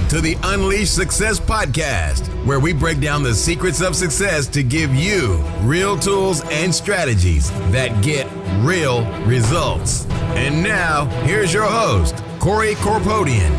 to the Unleash Success podcast, where we break down the secrets of success to give you real tools and strategies that get real results. And now, here's your host, Corey Corpodian.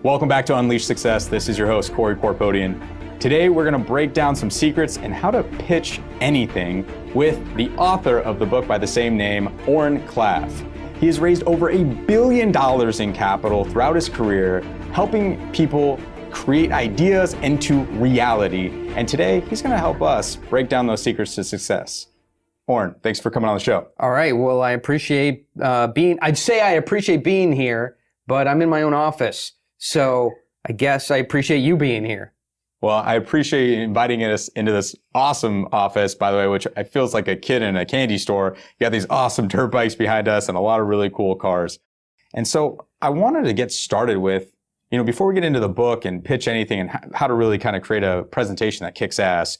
Welcome back to Unleash Success. This is your host, Corey Corpodian. Today, we're going to break down some secrets in how to pitch anything with the author of the book by the same name, Oren Klaff. He has raised over $1 billion in capital throughout his career, helping people create ideas into reality. And today, he's going to help us break down those secrets to success. Oren, thanks for coming on the show. All right. Well, I appreciate appreciate being here, but I'm in my own office. So I guess I appreciate you being here. Well, I appreciate you inviting us into this awesome office, by the way, which I feels like a kid in a candy store. You got these awesome dirt bikes behind us and a lot of really cool cars. And so I wanted to get started with, before we get into the book and pitch anything and how to really kind of create a presentation that kicks ass,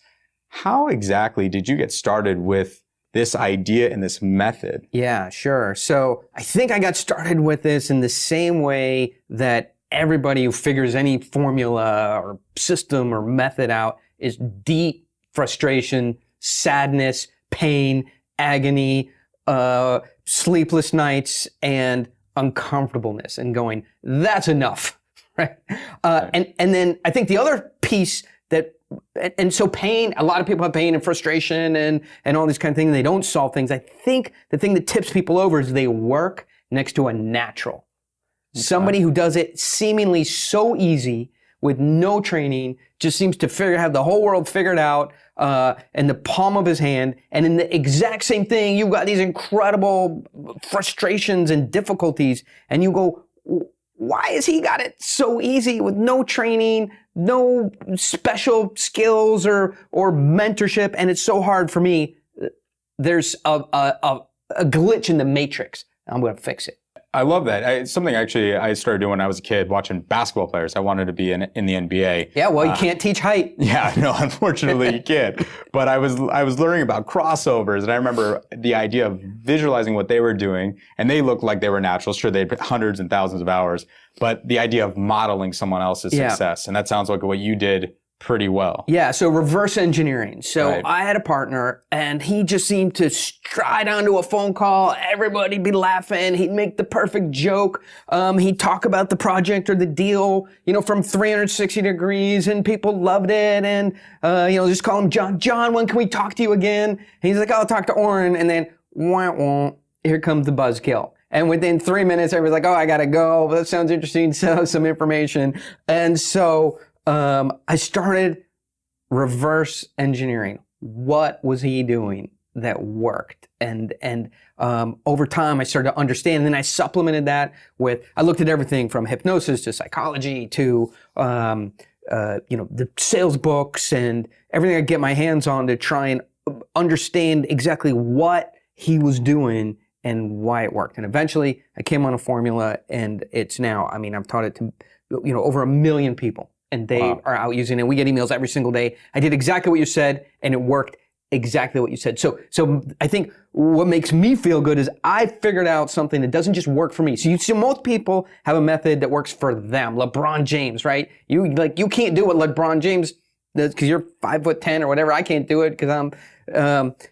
how exactly did you get started with this idea and this method? Yeah, sure. So I think I got started with this in the same way that everybody who figures any formula or system or method out is deep frustration, sadness, pain, agony, sleepless nights, and uncomfortableness, and going, that's enough, right? And then I think the other piece and so pain, a lot of people have pain and frustration and all these kind of things, and they don't solve things. I think the thing that tips people over is they work next to a natural. Somebody who does it seemingly so easy with no training, just seems to have the whole world figured out in the palm of his hand. And in the exact same thing, you've got these incredible frustrations and difficulties. And you go, why has he got it so easy with no training, no special skills or mentorship? And it's so hard for me. There's a glitch in the matrix. I'm going to fix it. I love that. It's something actually I started doing when I was a kid, watching basketball players. I wanted to be in the NBA. Yeah, well, you can't teach height. Yeah, no, unfortunately you can't. But I was learning about crossovers, and I remember the idea of visualizing what they were doing, and they looked like they were natural. Sure, they had hundreds and thousands of hours, but the idea of modeling someone else's success, and that sounds like what you did pretty well. Yeah, so reverse engineering. So right. I had a partner, and he just seemed to stride onto a phone call. Everybody'd be laughing. He'd make the perfect joke. He'd talk about the project or the deal, from 360 degrees, and people loved it. And, just call him John. John, when can we talk to you again? And he's like, I'll talk to Oren. And then, wah, here comes the buzzkill. And within 3 minutes, everybody's like, oh, I got to go. Well, that sounds interesting. So some information. And so I started reverse engineering. What was he doing that worked? And over time, I started to understand. And then I supplemented that with, I looked at everything from hypnosis to psychology to, the sales books and everything I get my hands on to try and understand exactly what he was doing and why it worked. And eventually, I came on a formula, and it's now, I've taught it to, over 1 million people. And they are out using it. We get emails every single day. I did exactly what you said, and it worked exactly what you said. So I think what makes me feel good is I figured out something that doesn't just work for me. So you see, most people have a method that works for them. LeBron James, right? You can't do what LeBron James does because you're 5'10" or whatever. I can't do it because I'm,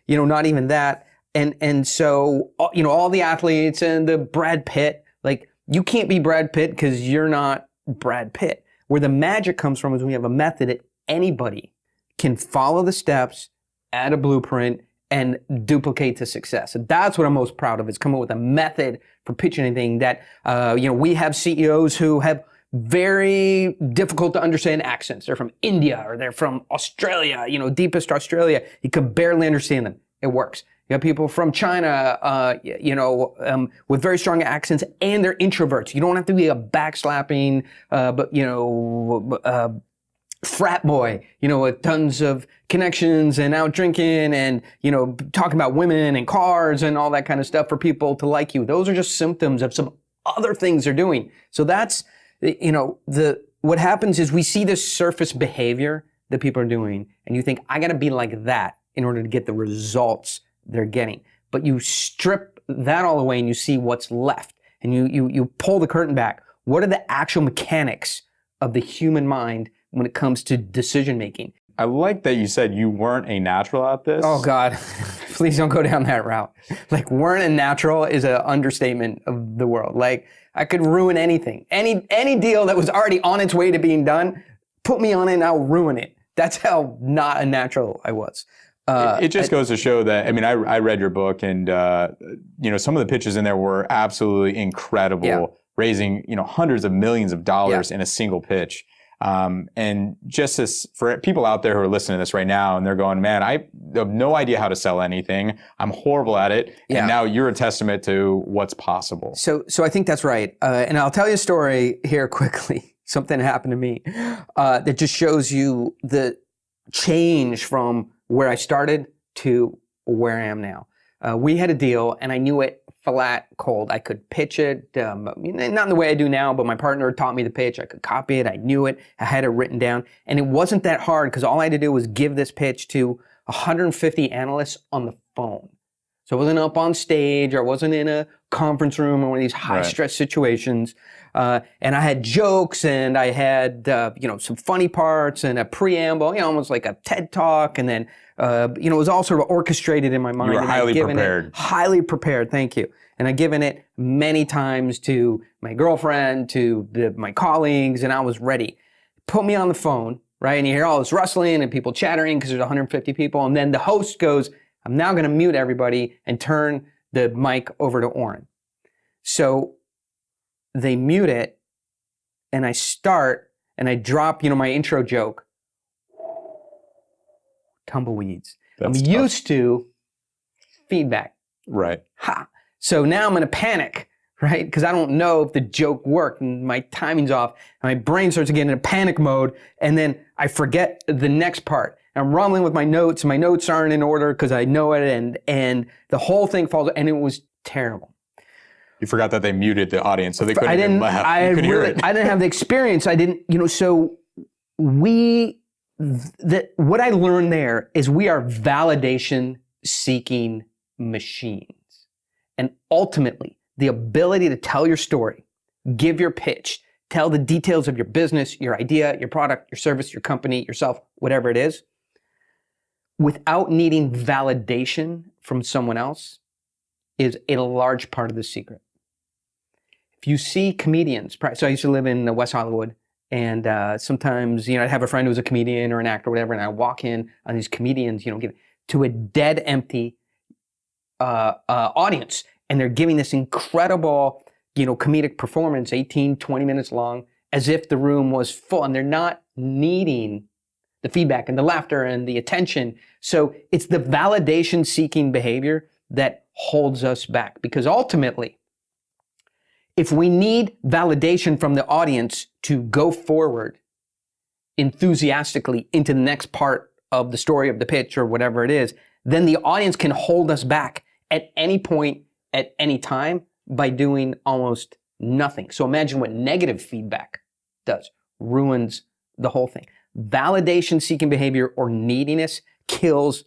not even that. And so, all the athletes and the Brad Pitt, you can't be Brad Pitt because you're not Brad Pitt. Where the magic comes from is when you have a method that anybody can follow the steps, add a blueprint, and duplicate to success. And that's what I'm most proud of, is come up with a method for pitching anything that, we have CEOs who have very difficult to understand accents. They're from India or they're from Australia, deepest Australia. You can barely understand them. It works. You got people from China, with very strong accents, and they're introverts. You don't have to be a backslapping, frat boy, with tons of connections and out drinking and, talking about women and cars and all that kind of stuff for people to like you. Those are just symptoms of some other things they're doing. So that's, what happens is we see this surface behavior that people are doing, and you think, I got to be like that in order to get the results they're getting. But you strip that all away and you see what's left. And you pull the curtain back. What are the actual mechanics of the human mind when it comes to decision making? I like that you said you weren't a natural at this. Oh God, please don't go down that route. Like, weren't a natural is an understatement of the world. Like, I could ruin anything. Any deal that was already on its way to being done, put me on it and I'll ruin it. That's how not a natural I was. It just goes to show that, I mean, I read your book and, some of the pitches in there were absolutely incredible, raising, hundreds of millions of dollars in a single pitch. And just as for people out there who are listening to this right now and they're going, man, I have no idea how to sell anything. I'm horrible at it. Yeah. And now you're a testament to what's possible. So I think that's right. And I'll tell you a story here quickly. Something happened to me that just shows you the change from where I started to where I am now. We had a deal and I knew it flat cold. I could pitch it, not in the way I do now, but my partner taught me the pitch. I could copy it. I knew it. I had it written down. And it wasn't that hard because all I had to do was give this pitch to 150 analysts on the phone. So I wasn't up on stage or I wasn't in a conference room or one of these high stress situations. And I had jokes and I had, some funny parts and a preamble, almost like a TED talk. And then, it was all sort of orchestrated in my mind. You were highly prepared. Highly prepared, thank you. And I'd given it many times to my girlfriend, to my colleagues, and I was ready. Put me on the phone, right? And you hear all this rustling and people chattering because there's 150 people. And then the host goes, I'm now going to mute everybody and turn the mic over to Oren. So they mute it and I start and I drop, my intro joke. Tumbleweeds. That's I'm tough. used to feedback. Right. Ha. So now I'm going to panic, right? Because I don't know if the joke worked and my timing's off. And my brain starts to get into panic mode. And then I forget the next part. I'm rumbling with my notes. My notes aren't in order because I know it. And the whole thing falls. And it was terrible. You forgot that they muted the audience so they couldn't even laugh. You could hear it. I didn't have the experience. I didn't, so what I learned there is we are validation seeking machines. And ultimately, the ability to tell your story, give your pitch, tell the details of your business, your idea, your product, your service, your company, yourself, whatever it is, without needing validation from someone else is a large part of the secret. If you see comedians, so I used to live in West Hollywood, and sometimes, I'd have a friend who was a comedian or an actor or whatever, and I walk in on these comedians, to a dead empty audience, and they're giving this incredible, comedic performance, 18, 20 minutes long, as if the room was full, and they're not needing the feedback and the laughter and the attention. So it's the validation-seeking behavior that holds us back, because ultimately, if we need validation from the audience to go forward enthusiastically into the next part of the story of the pitch or whatever it is, then the audience can hold us back at any point, at any time, by doing almost nothing. So imagine what negative feedback does. Ruins the whole thing. Validation-seeking behavior or neediness kills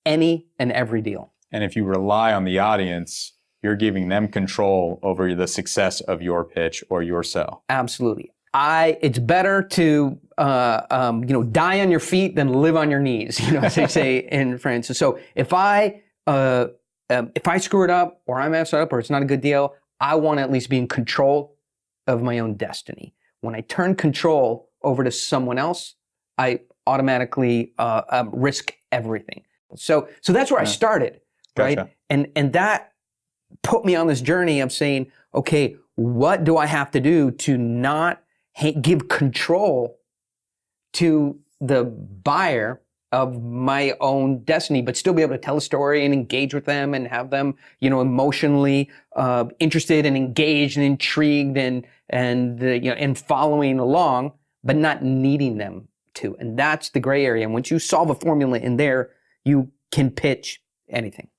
any and every deal. And if you rely on the audience, you're giving them control over the success of your pitch or your sell. Absolutely. It's better to die on your feet than live on your knees, as they say in France. So if I screw it up or I mess up or it's not a good deal, I want to at least be in control of my own destiny. When I turn control over to someone else, I automatically risk everything. So that's where I started, right? Gotcha. And that put me on this journey of saying, okay, what do I have to do to not give control to the buyer of my own destiny, but still be able to tell a story and engage with them and have them, emotionally interested and engaged and intrigued and following along, but not needing them to. And that's the gray area. And once you solve a formula in there, you can pitch anything.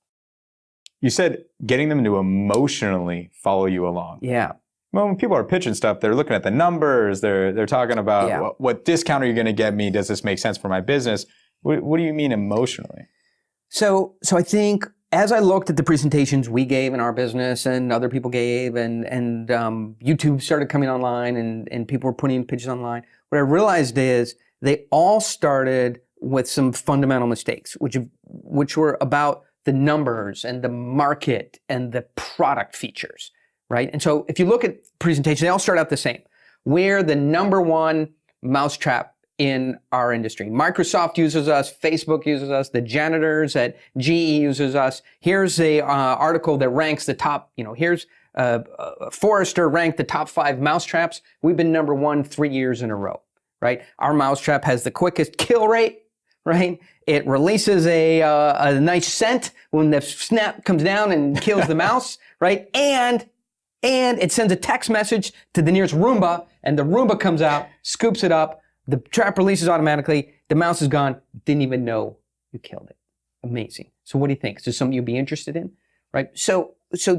You said getting them to emotionally follow you along. Yeah. Well, when people are pitching stuff, they're looking at the numbers. They're talking about what discount are you going to get me? Does this make sense for my business? What do you mean emotionally? So I think as I looked at the presentations we gave in our business and other people gave, and YouTube started coming online, and people were putting pitches online, what I realized is they all started with some fundamental mistakes, which were about the numbers and the market and the product features, right? And so if you look at presentations, they all start out the same. We're the number one mousetrap in our industry. Microsoft uses us, Facebook uses us, the janitors at GE uses us. Here's a article that ranks the top, here's Forrester ranked the top 5 mousetraps. We've been number 1 3 years in a row, right? Our mousetrap has the quickest kill rate, right? It releases a nice scent when the snap comes down and kills the mouse, right? And it sends a text message to the nearest Roomba, and the Roomba comes out, scoops it up, the trap releases automatically, the mouse is gone, didn't even know you killed it. Amazing. So what do you think? Is this something you'd be interested in, right? So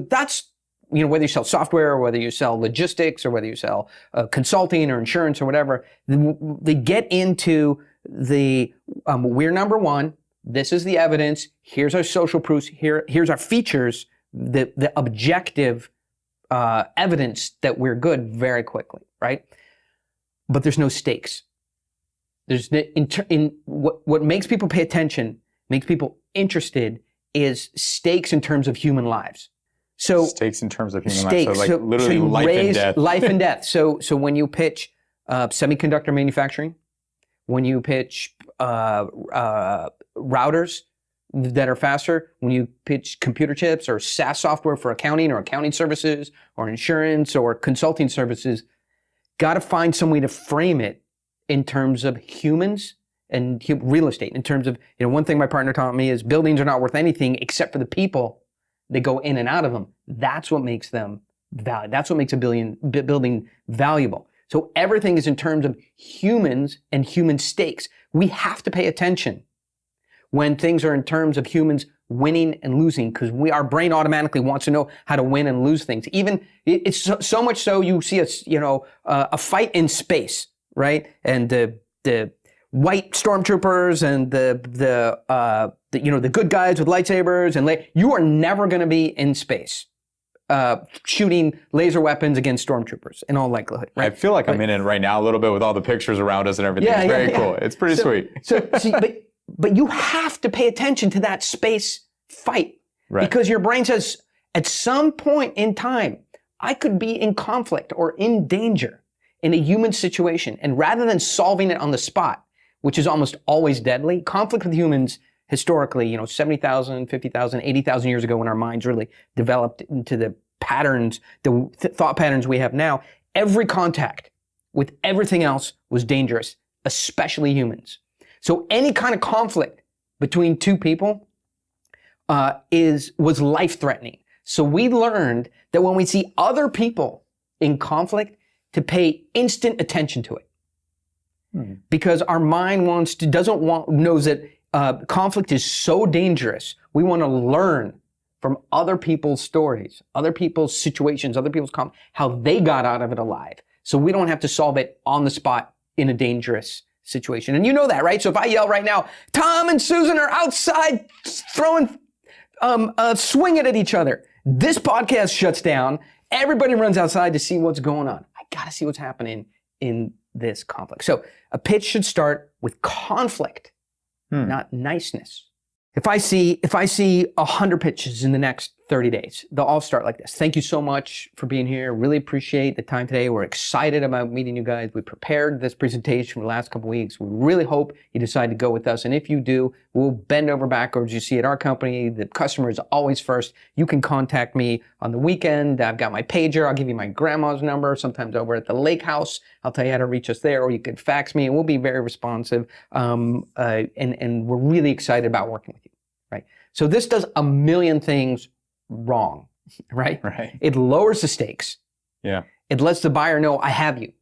that's, whether you sell software or whether you sell logistics or whether you sell consulting or insurance or whatever, they get into the, we're number one, this is the evidence, here's our social proofs, here's our features, the objective evidence that we're good very quickly, right? But there's no stakes. There's what makes people pay attention, makes people interested, is stakes in terms of human lives. So stakes in terms of human lives. So literally life and death. Life and death. So when you pitch semiconductor manufacturing, when you pitch routers that are faster, when you pitch computer chips or SaaS software for accounting or accounting services or insurance or consulting services, got to find some way to frame it in terms of humans and real estate. In terms of, one thing my partner taught me is buildings are not worth anything except for the people that go in and out of them. That's what makes them valuable. That's what makes a building valuable. So everything is in terms of humans and human stakes. We have to pay attention when things are in terms of humans winning and losing, because our brain automatically wants to know how to win and lose things. Even it's so much so you see a fight in space, right? And the white stormtroopers and the good guys with lightsabers and you are never going to be in space shooting laser weapons against stormtroopers in all likelihood. Right? I feel like I'm in it right now a little bit with all the pictures around us and everything. It's very cool. It's pretty sweet. But you have to pay attention to that space fight, right? Because your brain says at some point in time, I could be in conflict or in danger in a human situation. And rather than solving it on the spot, which is almost always deadly, conflict with humans historically, 70,000, 50,000, 80,000 years ago when our minds really developed into the patterns, the thought patterns we have now, every contact with everything else was dangerous, especially humans. So any kind of conflict between two people was life-threatening. So we learned that when we see other people in conflict, to pay instant attention to it. Because our mind knows that conflict is so dangerous. We want to learn from other people's stories, other people's situations, other people's how they got out of it alive. So we don't have to solve it on the spot in a dangerous situation. And you know that, right? So if I yell right now, Tom and Susan are outside throwing, swinging at each other, this podcast shuts down. Everybody runs outside to see what's going on. I got to see what's happening in this conflict. So a pitch should start with conflict, not niceness. If I see 100 pitches in the next 30 days, they'll all start like this. Thank you so much for being here. Really appreciate the time today. We're excited about meeting you guys. We prepared this presentation for the last couple of weeks. We really hope you decide to go with us. And if you do, we'll bend over backwards. You see at our company, the customer is always first. You can contact me on the weekend. I've got my pager. I'll give you my grandma's number. Sometimes over at the lake house, I'll tell you how to reach us there, or you can fax me and we'll be very responsive. And we're really excited about working with you, right? So this does a million things wrong, right? Right. It lowers the stakes. Yeah. It lets the buyer know, I have you.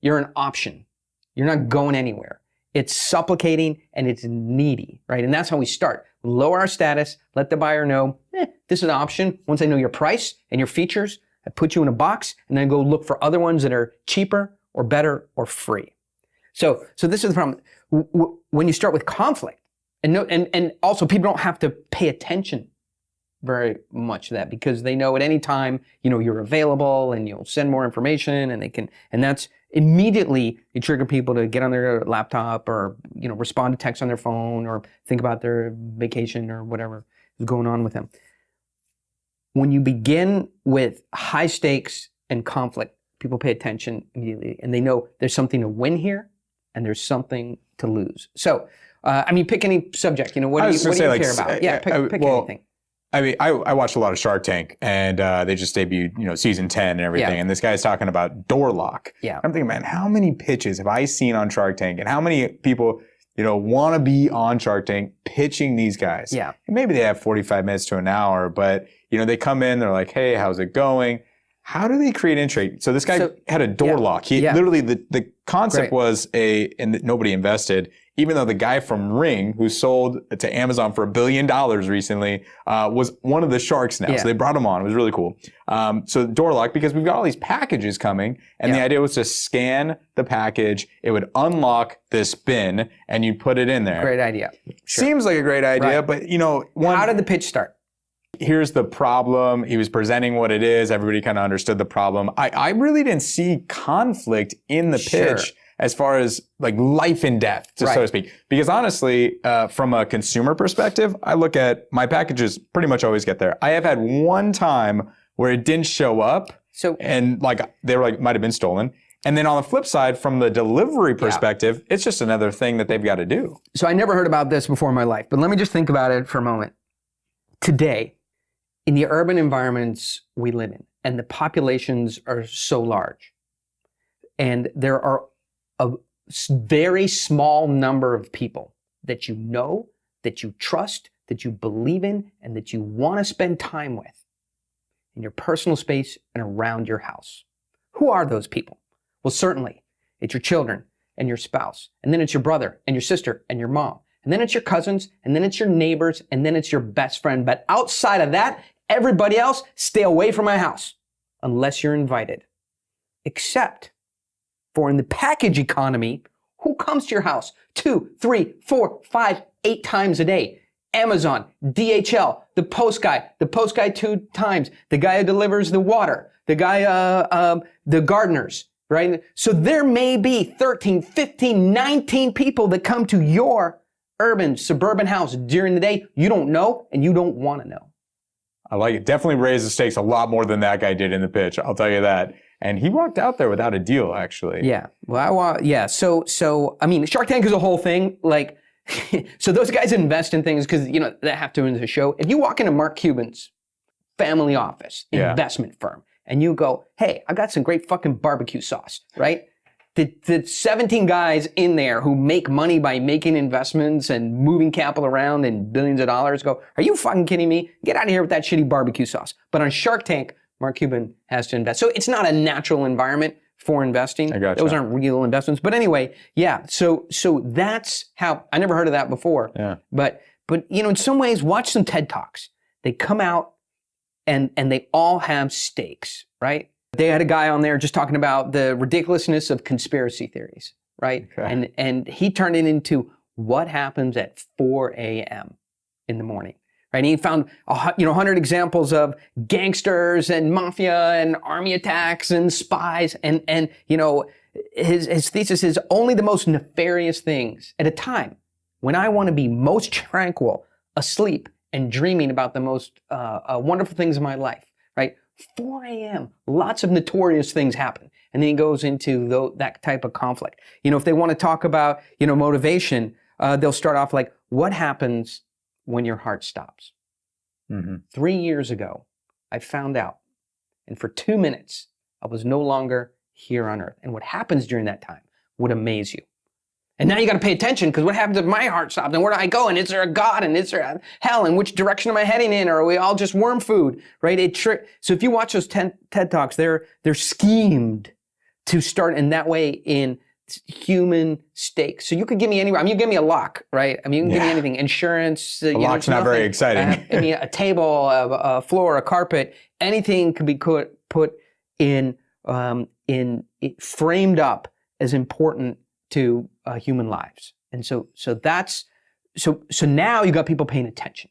You're an option. You're not going anywhere. It's supplicating and it's needy, right? And that's how we start. Lower our status, let the buyer know, this is an option. Once I know your price and your features, I put you in a box and then go look for other ones that are cheaper or better or free. So this is the problem. When you start with conflict, and also people don't have to pay attention very much that, because they know at any time, you're available and you'll send more information, and that's immediately you trigger people to get on their laptop or, respond to text on their phone or think about their vacation or whatever is going on with them. When you begin with high stakes and conflict, people pay attention immediately and they know there's something to win here and there's something to lose. So, pick any subject, what do you care about? Yeah, pick anything. I watched a lot of Shark Tank, and they just debuted, season 10 and everything. Yeah. And this guy's talking about door lock. Yeah. I'm thinking, man, how many pitches have I seen on Shark Tank, and how many people, want to be on Shark Tank pitching these guys? Yeah. And maybe they have 45 minutes to an hour, but they come in, they're like, hey, how's it going? How do they create intrigue? So this guy had a door lock. He literally, the concept was and nobody invested, even though the guy from Ring, who sold to Amazon for $1 billion recently, was one of the sharks now. Yeah. So they brought him on. It was really cool. So door lock, because we've got all these packages coming, and the idea was to scan the package. It would unlock this bin, and you put it in there. Great idea. Sure. Seems like a great idea, but how did the pitch start? Here's the problem. He was presenting what it is. Everybody kind of understood the problem. I really didn't see conflict in the pitch as far as like life and death, so to speak. Because honestly, from a consumer perspective, I look at my packages pretty much always get there. I have had one time where it didn't show up, and they were might have been stolen. And then on the flip side, from the delivery perspective, it's just another thing that they've got to do. So I never heard about this before in my life, but let me just think about it for a moment. Today, in the urban environments we live in, and the populations are so large, and there are a very small number of people that you know, that you trust, that you believe in, and that you want to spend time with in your personal space and around your house. Who are those people? Well, certainly, it's your children and your spouse, and then it's your brother and your sister and your mom, and then it's your cousins, and then it's your neighbors, and then it's your best friend. But outside of that, everybody else, stay away from my house unless you're invited. Except for in the package economy, who comes to your house 2, 3, 4, 5, 8 times a day? Amazon, DHL, the post guy 2 times, the guy who delivers the water, the guy, the gardeners, right? So there may be 13, 15, 19 people that come to your urban, suburban house during the day. You don't know, and you don't want to know. I like it. Definitely raised the stakes a lot more than that guy did in the pitch. I'll tell you that. And he walked out there without a deal, actually. Yeah. Well, So Shark Tank is a whole thing. So those guys invest in things because, they have to in the show. If you walk into Mark Cuban's family office, investment firm, and you go, hey, I got some great fucking barbecue sauce, right? The 17 guys in there who make money by making investments and moving capital around and billions of dollars go, are you fucking kidding me? Get out of here with that shitty barbecue sauce. But on Shark Tank, Mark Cuban has to invest. So it's not a natural environment for investing. I gotcha. Those aren't real investments. But anyway, so that's how, I never heard of that before. Yeah. But in some ways, watch some TED Talks. They come out and they all have stakes, right? They had a guy on there just talking about the ridiculousness of conspiracy theories, right? Okay. And he turned it into what happens at 4 a.m. in the morning, right? And he found 100 examples of gangsters and mafia and army attacks and spies, and his thesis is only the most nefarious things at a time when I want to be most tranquil, asleep, and dreaming about the most wonderful things in my life, right? 4 a.m., lots of notorious things happen. And then he goes into that type of conflict. If they want to talk about, motivation, they'll start off like, what happens when your heart stops? Mm-hmm. 3 years ago, I found out. And for 2 minutes, I was no longer here on earth. And what happens during that time would amaze you. And now you got to pay attention, because what happens if my heart stops? And where do I go? And is there a God? And is there a hell? And which direction am I heading in? Or are we all just worm food, right? So if you watch those TED Talks, they're schemed to start in that way in human stakes. So you could give me anywhere. You give me a lock, right? You can give me anything. Insurance. A lock's not very exciting. A table, a floor, a carpet. Anything could be put in framed up as important to human lives. And so now you got people paying attention,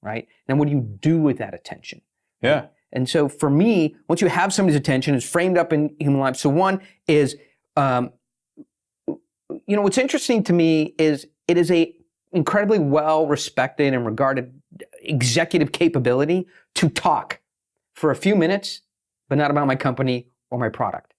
right? Then what do you do with that attention? Yeah. And so for me, once you have somebody's attention, it's framed up in human life. So one is, what's interesting to me is it is a incredibly well-respected and regarded executive capability to talk for a few minutes, but not about my company or my product,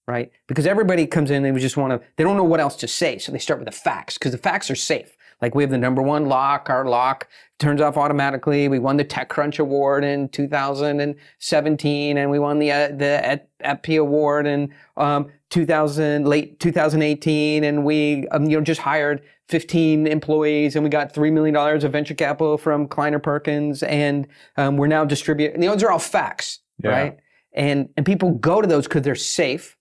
right? Because everybody comes in, they don't know what else to say. So they start with the facts, because the facts are safe. Like we have the #1 lock, our lock turns off automatically. We won the TechCrunch Award in 2017, and we won the EPI Award in late 2018, and we just hired 15 employees, and we got $3 million of venture capital from Kleiner Perkins, and we're now distributing. Those are all facts, right? And people go to those because they're safe,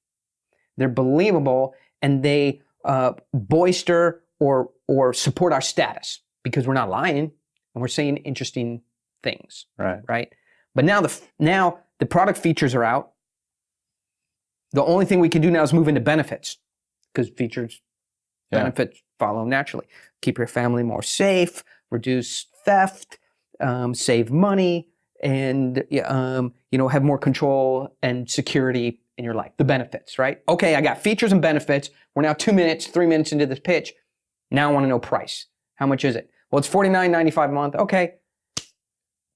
they're believable, and they bolster or support our status because we're not lying and we're saying interesting things, right? But now the product features are out. The only thing we can do now is move into benefits, because features, benefits follow naturally. Keep your family more safe, reduce theft, save money, and have more control and security in your life. The benefits, right? Okay, I got features and benefits. We're now 3 minutes into this pitch. Now I want to know price. How much is it? Well, it's $49.95 a month. Okay,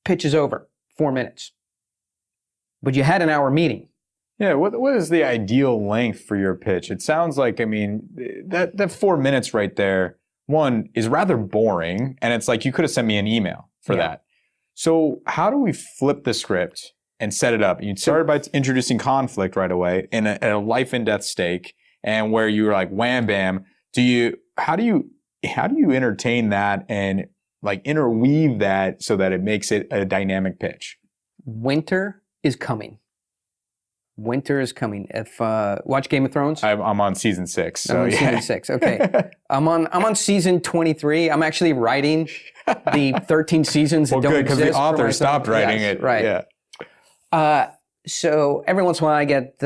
pitch is over. 4 minutes. But you had an hour meeting. Yeah, what is the ideal length for your pitch? It sounds like, that 4 minutes right there, one, is rather boring, and it's like you could have sent me an email for that. So how do we flip the script and set it up? You started by introducing conflict right away in a life and death stake, and where you were like, wham, bam. How do you entertain that and like interweave that so that it makes it a dynamic pitch? Winter is coming. Winter is coming. If watch Game of Thrones. I'm on season 6. So I'm on season 6. Okay, I'm on season 23. I'm actually writing the 13 seasons that don't exist. Because the author stopped writing it. Right. Yeah. So every once in a while, I get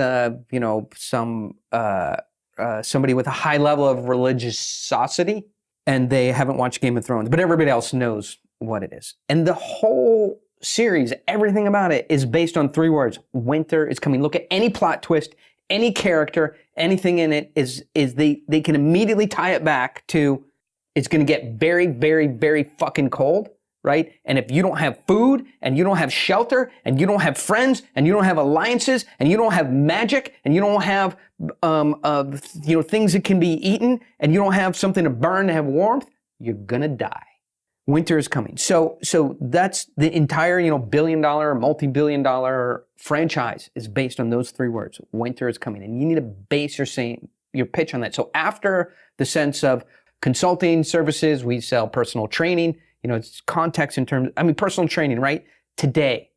somebody with a high level of religiosity, and they haven't watched Game of Thrones, but everybody else knows what it is. And the whole series, everything about it is based on 3 words. Winter is coming. Look at any plot twist, any character, anything in it is they can immediately tie it back to it's going to get very, very, very fucking cold, right? And if you don't have food, and you don't have shelter, and you don't have friends, and you don't have alliances, and you don't have magic, and you don't have things that can be eaten, and you don't have something to burn to have warmth, you're gonna die. Winter is coming. So that's the entire billion-dollar, multi-billion-dollar franchise is based on those 3 words. Winter is coming, and you need to base your pitch on that. So after the sense of consulting services, we sell personal training. It's context in terms, personal training, right? Today,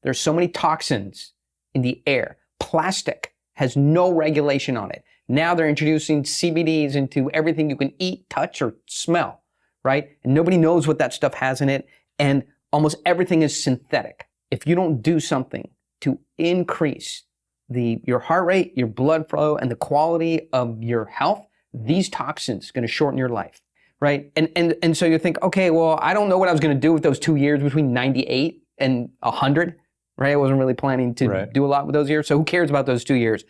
there's so many toxins in the air. Plastic has no regulation on it. Now they're introducing CBDs into everything you can eat, touch, or smell, right? And nobody knows what that stuff has in it. And almost everything is synthetic. If you don't do something to increase your heart rate, your blood flow, and the quality of your health, these toxins are going to shorten your life. Right? And so you think, okay, well, I don't know what I was going to do with those 2 years between 98 and 100, right? I wasn't really planning to do a lot with those years. So who cares about those 2 years?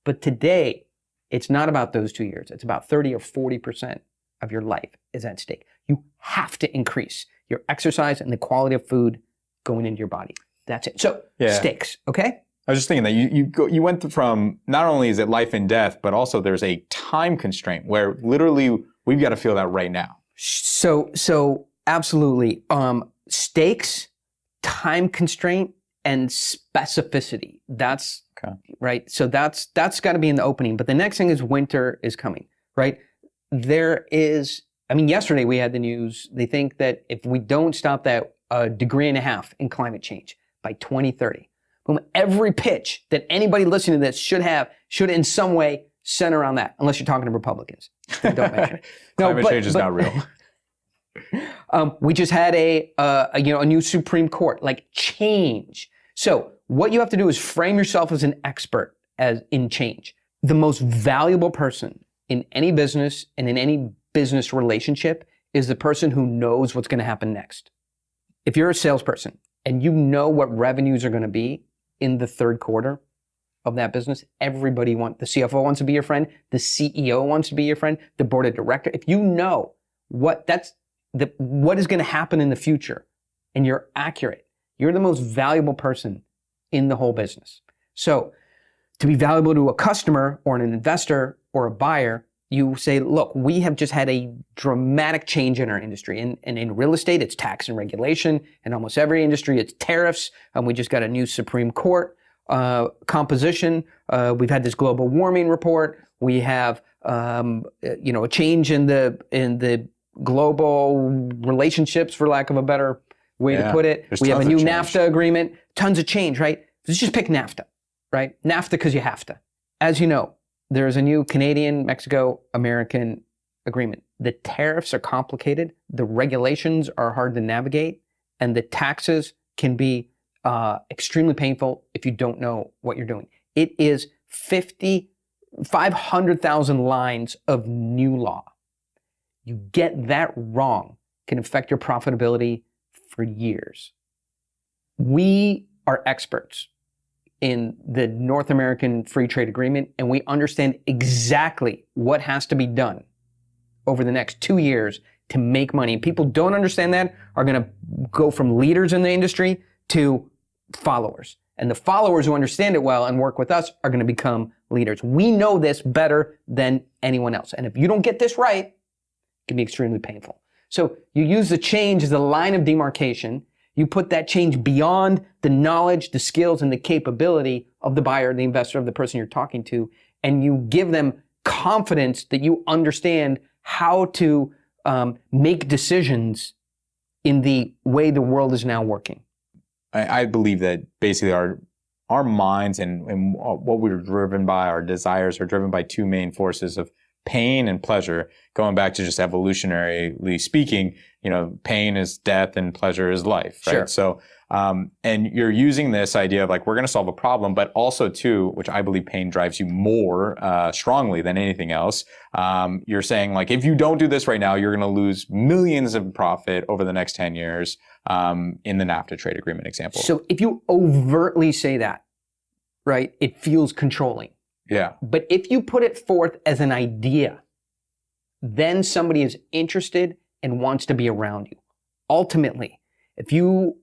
But today, it's not about those 2 years. It's about 30 or 40% of your life is at stake. You have to increase your exercise and the quality of food going into your body. That's it. So stakes, okay? I was just thinking that you went from, not only is it life and death, but also there's a time constraint where literally we've got to feel that right now. So absolutely. Stakes, time constraint, and specificity. That's right. So that's got to be in the opening. But the next thing is winter is coming, right? There is, yesterday we had the news. They think that if we don't stop that 1.5 degrees in climate change by 2030, boom, every pitch that anybody listening to this should in some way center around that, unless you're talking to Republicans. Don't mention it. Climate change is not real. We just had a new Supreme Court, like change. So what you have to do is frame yourself as an expert in change. The most valuable person in any business and in any business relationship is the person who knows what's going to happen next. if you're a salesperson and you know what revenues are going to be in the third quarter of that business, everybody the CFO wants to be your friend, the CEO wants to be your friend, the board of directors. If you know what is going to happen in the future and you're accurate, you're the most valuable person in the whole business. So to be valuable to a customer or an investor or a buyer, you say, look, we have just had a dramatic change in our industry. And in real estate, it's tax and regulation. In almost every industry, it's tariffs. And we just got a new Supreme Court composition. We've had this global warming report. We have a change in the global relationships, for lack of a better way to put it. We have a new NAFTA agreement. Tons of change, right? Let's just pick NAFTA, right? NAFTA because you have to. As you know, there is a new Canadian, Mexico, American agreement. The tariffs are complicated, the regulations are hard to navigate, and the taxes can be extremely painful if you don't know what you're doing. It is 500,000 lines of new law. You get that wrong, can affect your profitability for years. We are experts in the North American Free Trade Agreement, and we understand exactly what has to be done over the next 2 years to make money. People don't understand that are going to go from leaders in the industry to followers. And the followers who understand it well and work with us are going to become leaders. We know this better than anyone else. And if you don't get this right, it can be extremely painful. So you use the change as a line of demarcation. You put that change beyond the knowledge, the skills, and the capability of the buyer, the investor, of the person you're talking to, and you give them confidence that you understand how to make decisions in the way the world is now working. I believe that basically our minds and what we're driven by, our desires are driven by two main forces of pain and pleasure. Going back to just evolutionarily speaking, pain is death and pleasure is life, right? Sure. So, and you're using this idea of like, we're going to solve a problem, but also too, which I believe pain drives you more strongly than anything else. You're saying like, if you don't do this right now, you're going to lose millions of profit over the next 10 years in the NAFTA trade agreement example. So if you overtly say that, right, it feels controlling. Yeah. But if you put it forth as an idea, then somebody is interested and wants to be around you. Ultimately, if you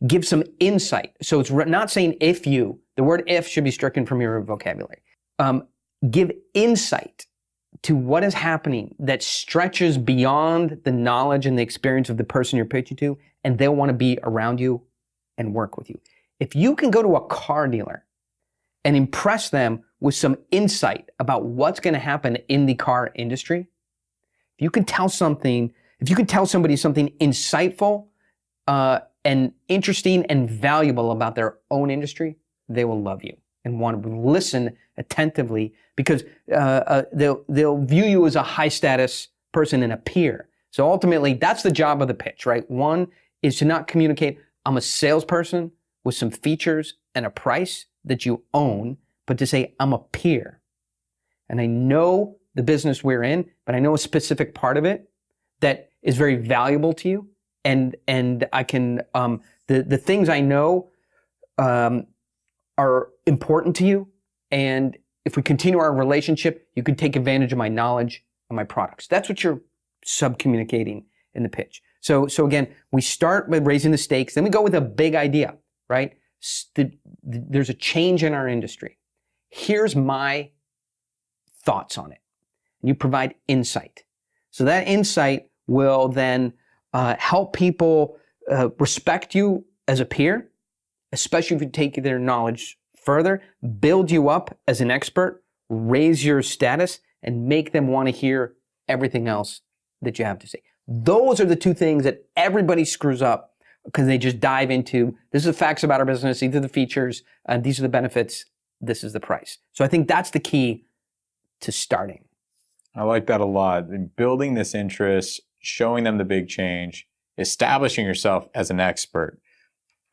give some insight, so it's not saying if you, the word if should be stricken from your vocabulary. Give insight to what is happening that stretches beyond the knowledge and the experience of the person you're pitching to, and they'll want to be around you and work with you. If you can go to a car dealer and impress them with some insight about what's going to happen in the car industry, if you can tell somebody something insightful and interesting and valuable about their own industry, they will love you and want to listen attentively because they'll view you as a high status person and a peer. So ultimately, that's the job of the pitch, right? One is to not communicate, I'm a salesperson with some features and a price that you own, but to say, I'm a peer. And I know the business we're in, but I know a specific part of it that is very valuable to you. And I can, the things I know are important to you. And if we continue our relationship, you can take advantage of my knowledge and my products. That's what you're sub-communicating in the pitch. So again, we start with raising the stakes, then we go with a big idea, right? There's a change in our industry. Here's my thoughts on it. And you provide insight. So that insight will then help people respect you as a peer, especially if you take their knowledge further, build you up as an expert, raise your status, and make them want to hear everything else that you have to say. Those are the two things that everybody screws up because they just dive into, this is the facts about our business, these are the features, these are the benefits, this is the price. So I think that's the key to starting. I like that a lot. Building this interest, showing them the big change, establishing yourself as an expert.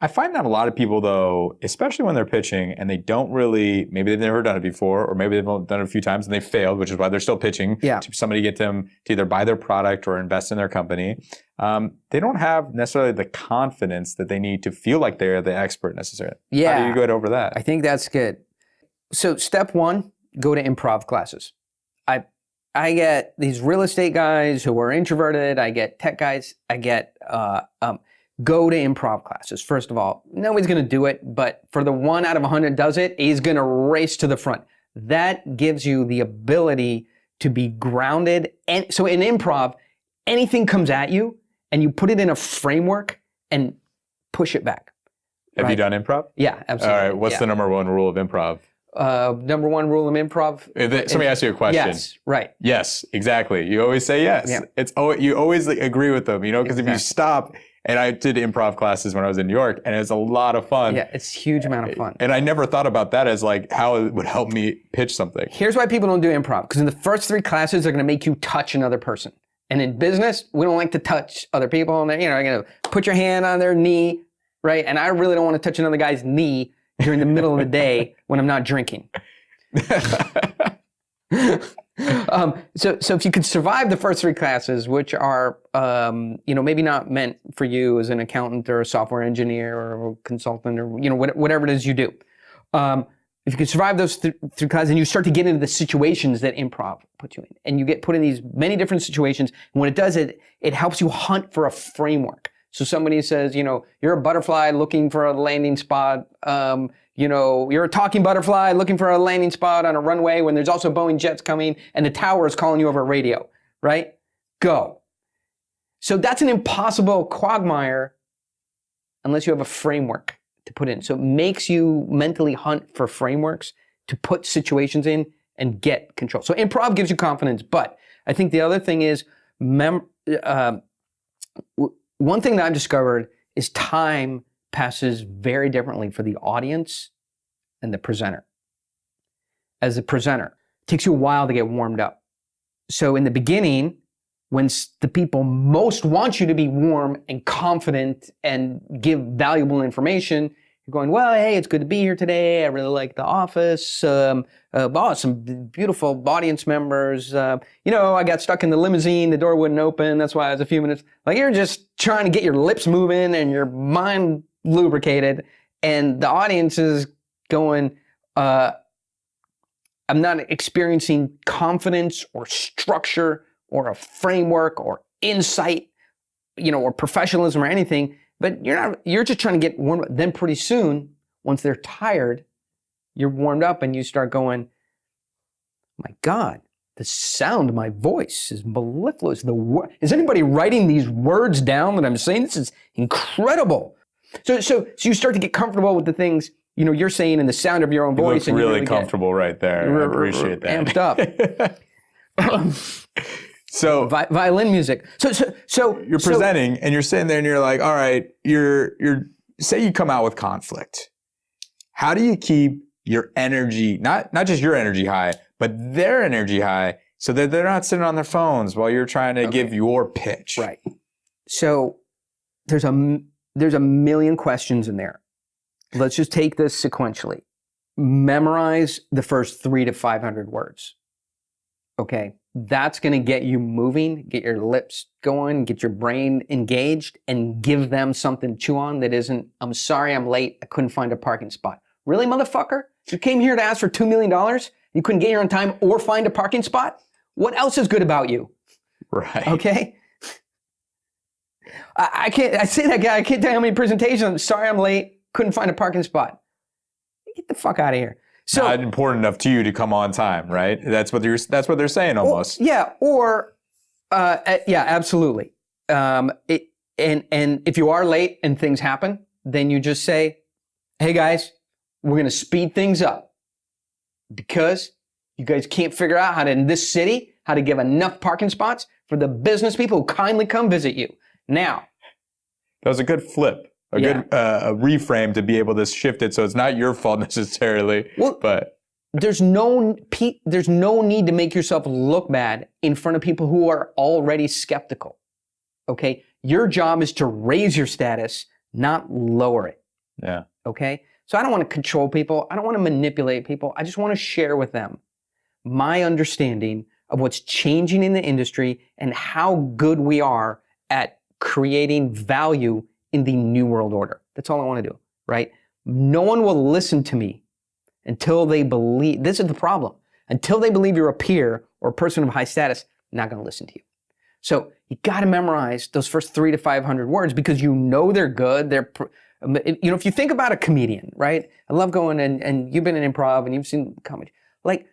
I find that a lot of people, though, especially when they're pitching and they don't really, maybe they've never done it before, or maybe they've only done it a few times and they failed, which is why they're still pitching to somebody, get them to either buy their product or invest in their company. They don't have necessarily the confidence that they need to feel like they're the expert necessarily. Yeah. How do you get over that? I think that's good. So step one, go to improv classes. I get these real estate guys who are introverted. I get tech guys. I get go to improv classes. First of all, nobody's going to do it, but for the 1 out of 100 does it, he's going to race to the front. That gives you the ability to be grounded. And so in improv, anything comes at you and you put it in a framework and push it back. Have you done improv? Yeah, absolutely. All right. What's the number one rule of improv? Number one rule of improv. Somebody asks you a question. Yes, right. Yes, exactly. You always say yes. Yeah. You always agree with them, because if you stop, and I did improv classes when I was in New York, and it was a lot of fun. Yeah, it's a huge amount of fun. And I never thought about that as like how it would help me pitch something. Here's why people don't do improv, because in the first 3 classes, they're going to make you touch another person. And in business, we don't like to touch other people. And you're going to put your hand on their knee, right? And I really don't want to touch another guy's knee during the middle of the day when I'm not drinking. So if you could survive the first 3 classes, which are, maybe not meant for you as an accountant or a software engineer or a consultant or, whatever it is you do. If you can survive those 3 classes and you start to get into the situations that improv puts you in, and you get put in these many different situations, and when it does it helps you hunt for a framework. So somebody says, you're a butterfly looking for a landing spot. You're a talking butterfly looking for a landing spot on a runway when there's also Boeing jets coming and the tower is calling you over radio, right? Go. So that's an impossible quagmire unless you have a framework to put in. So it makes you mentally hunt for frameworks to put situations in and get control. So improv gives you confidence, but I think the other thing is, one thing that I've discovered is time passes very differently for the audience and the presenter. As a presenter, it takes you a while to get warmed up. So in the beginning, when the people most want you to be warm and confident and give valuable information, you're going, well, hey, it's good to be here today. I really like the office. Some beautiful audience members. I got stuck in the limousine. The door wouldn't open. That's why I was a few minutes. Like, you're just trying to get your lips moving and your mind lubricated. And the audience is going, I'm not experiencing confidence or structure or a framework or insight, or professionalism or anything. But you're just trying to get warmed up. Then pretty soon, once they're tired, you're warmed up and you start going, my God, the sound of my voice is mellifluous. Is anybody writing these words down that I'm saying? This is incredible. So you start to get comfortable with the things, you're saying and the sound of your own voice. You look really comfortable right there. I appreciate that. Amped up. So violin music. So you're presenting and you're sitting there and you're like, all right, you're say you come out with conflict. How do you keep your energy, not just your energy high, but their energy high, so that they're not sitting on their phones while you're trying to give your pitch? Right. So there's a million questions in there. Let's just take this sequentially. Memorize the first 300 to 500 words. Okay. That's going to get you moving, get your lips going, get your brain engaged, and give them something to chew on that isn't, I'm sorry I'm late, I couldn't find a parking spot. Really, motherfucker? You came here to ask for $2 million? You couldn't get here on time or find a parking spot? What else is good about you? Right. Okay? I say that guy, I can't tell you how many presentations, I'm sorry I'm late, couldn't find a parking spot. Get the fuck out of here. So, not important enough to you to come on time, right? That's what they're saying almost. Absolutely. And if you are late and things happen, then you just say, hey guys, we're going to speed things up because you guys can't figure out how to, in this city, how to give enough parking spots for the business people who kindly come visit you. Now. That was a good flip. Good a reframe to be able to shift it so it's not your fault necessarily. But there's no need to make yourself look bad in front of people who are already skeptical. Okay? Your job is to raise your status, not lower it. Yeah. Okay? So I don't want to control people. I don't want to manipulate people. I just want to share with them my understanding of what's changing in the industry and how good we are at creating value in the new world order. That's all I want to do, right? No one will listen to me until they believe, this is the problem, until they believe you're a peer or a person of high status, not going to listen to you. So you got to memorize those first 300 to 500 words because you know they're good. If you think about a comedian, right? I love going and you've been in improv and you've seen comedy. Like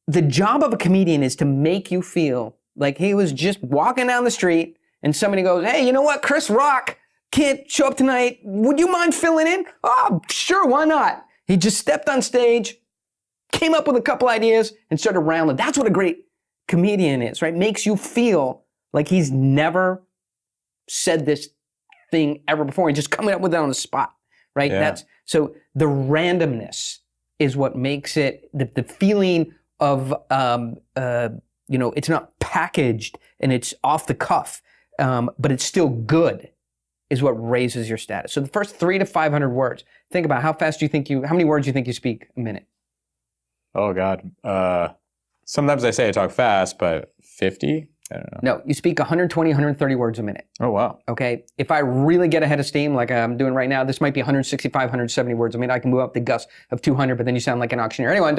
the job of a comedian is to make you feel like he was just walking down the street and somebody goes, hey, you know what? Chris Rock can't show up tonight. Would you mind filling in? Oh, sure. Why not? He just stepped on stage, came up with a couple ideas and started rambling. That's what a great comedian is, right? Makes you feel like he's never said this thing ever before. He's just coming up with it on the spot, right? Yeah. So the randomness is what makes it the feeling of it's not packaged and it's off the cuff, but it's still good, is what raises your status. So the first 300 to 500 words. Think about how many words do you think you speak a minute? Oh God. Sometimes I say I talk fast, but 50? I don't know. No, you speak 120, 130 words a minute. Oh, wow. Okay. If I really get ahead of steam, like I'm doing right now, this might be 165, 170 words. I mean, I can move up the gust of 200, but then you sound like an auctioneer. Anyway,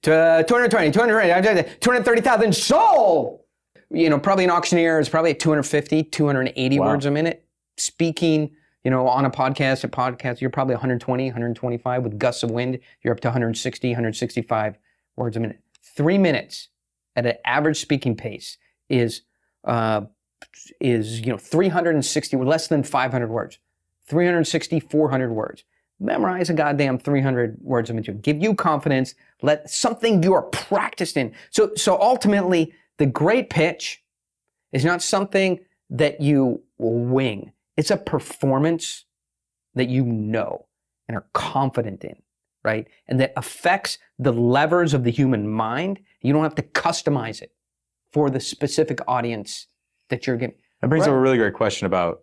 220, 230,000 sold. Probably an auctioneer is probably at 250, 280 words a minute. Speaking, on a podcast, you're probably 120, 125 with gusts of wind. You're up to 160, 165 words a minute. 3 minutes at an average speaking pace is 360, less than 500 words. 360, 400 words. Memorize a goddamn 300 words a minute. Give you confidence. Let something you are practiced in. So ultimately, the great pitch is not something that you wing. It's a performance that you know and are confident in, right? And that affects the levers of the human mind. You don't have to customize it for the specific audience that you're getting. That brings up a really great question about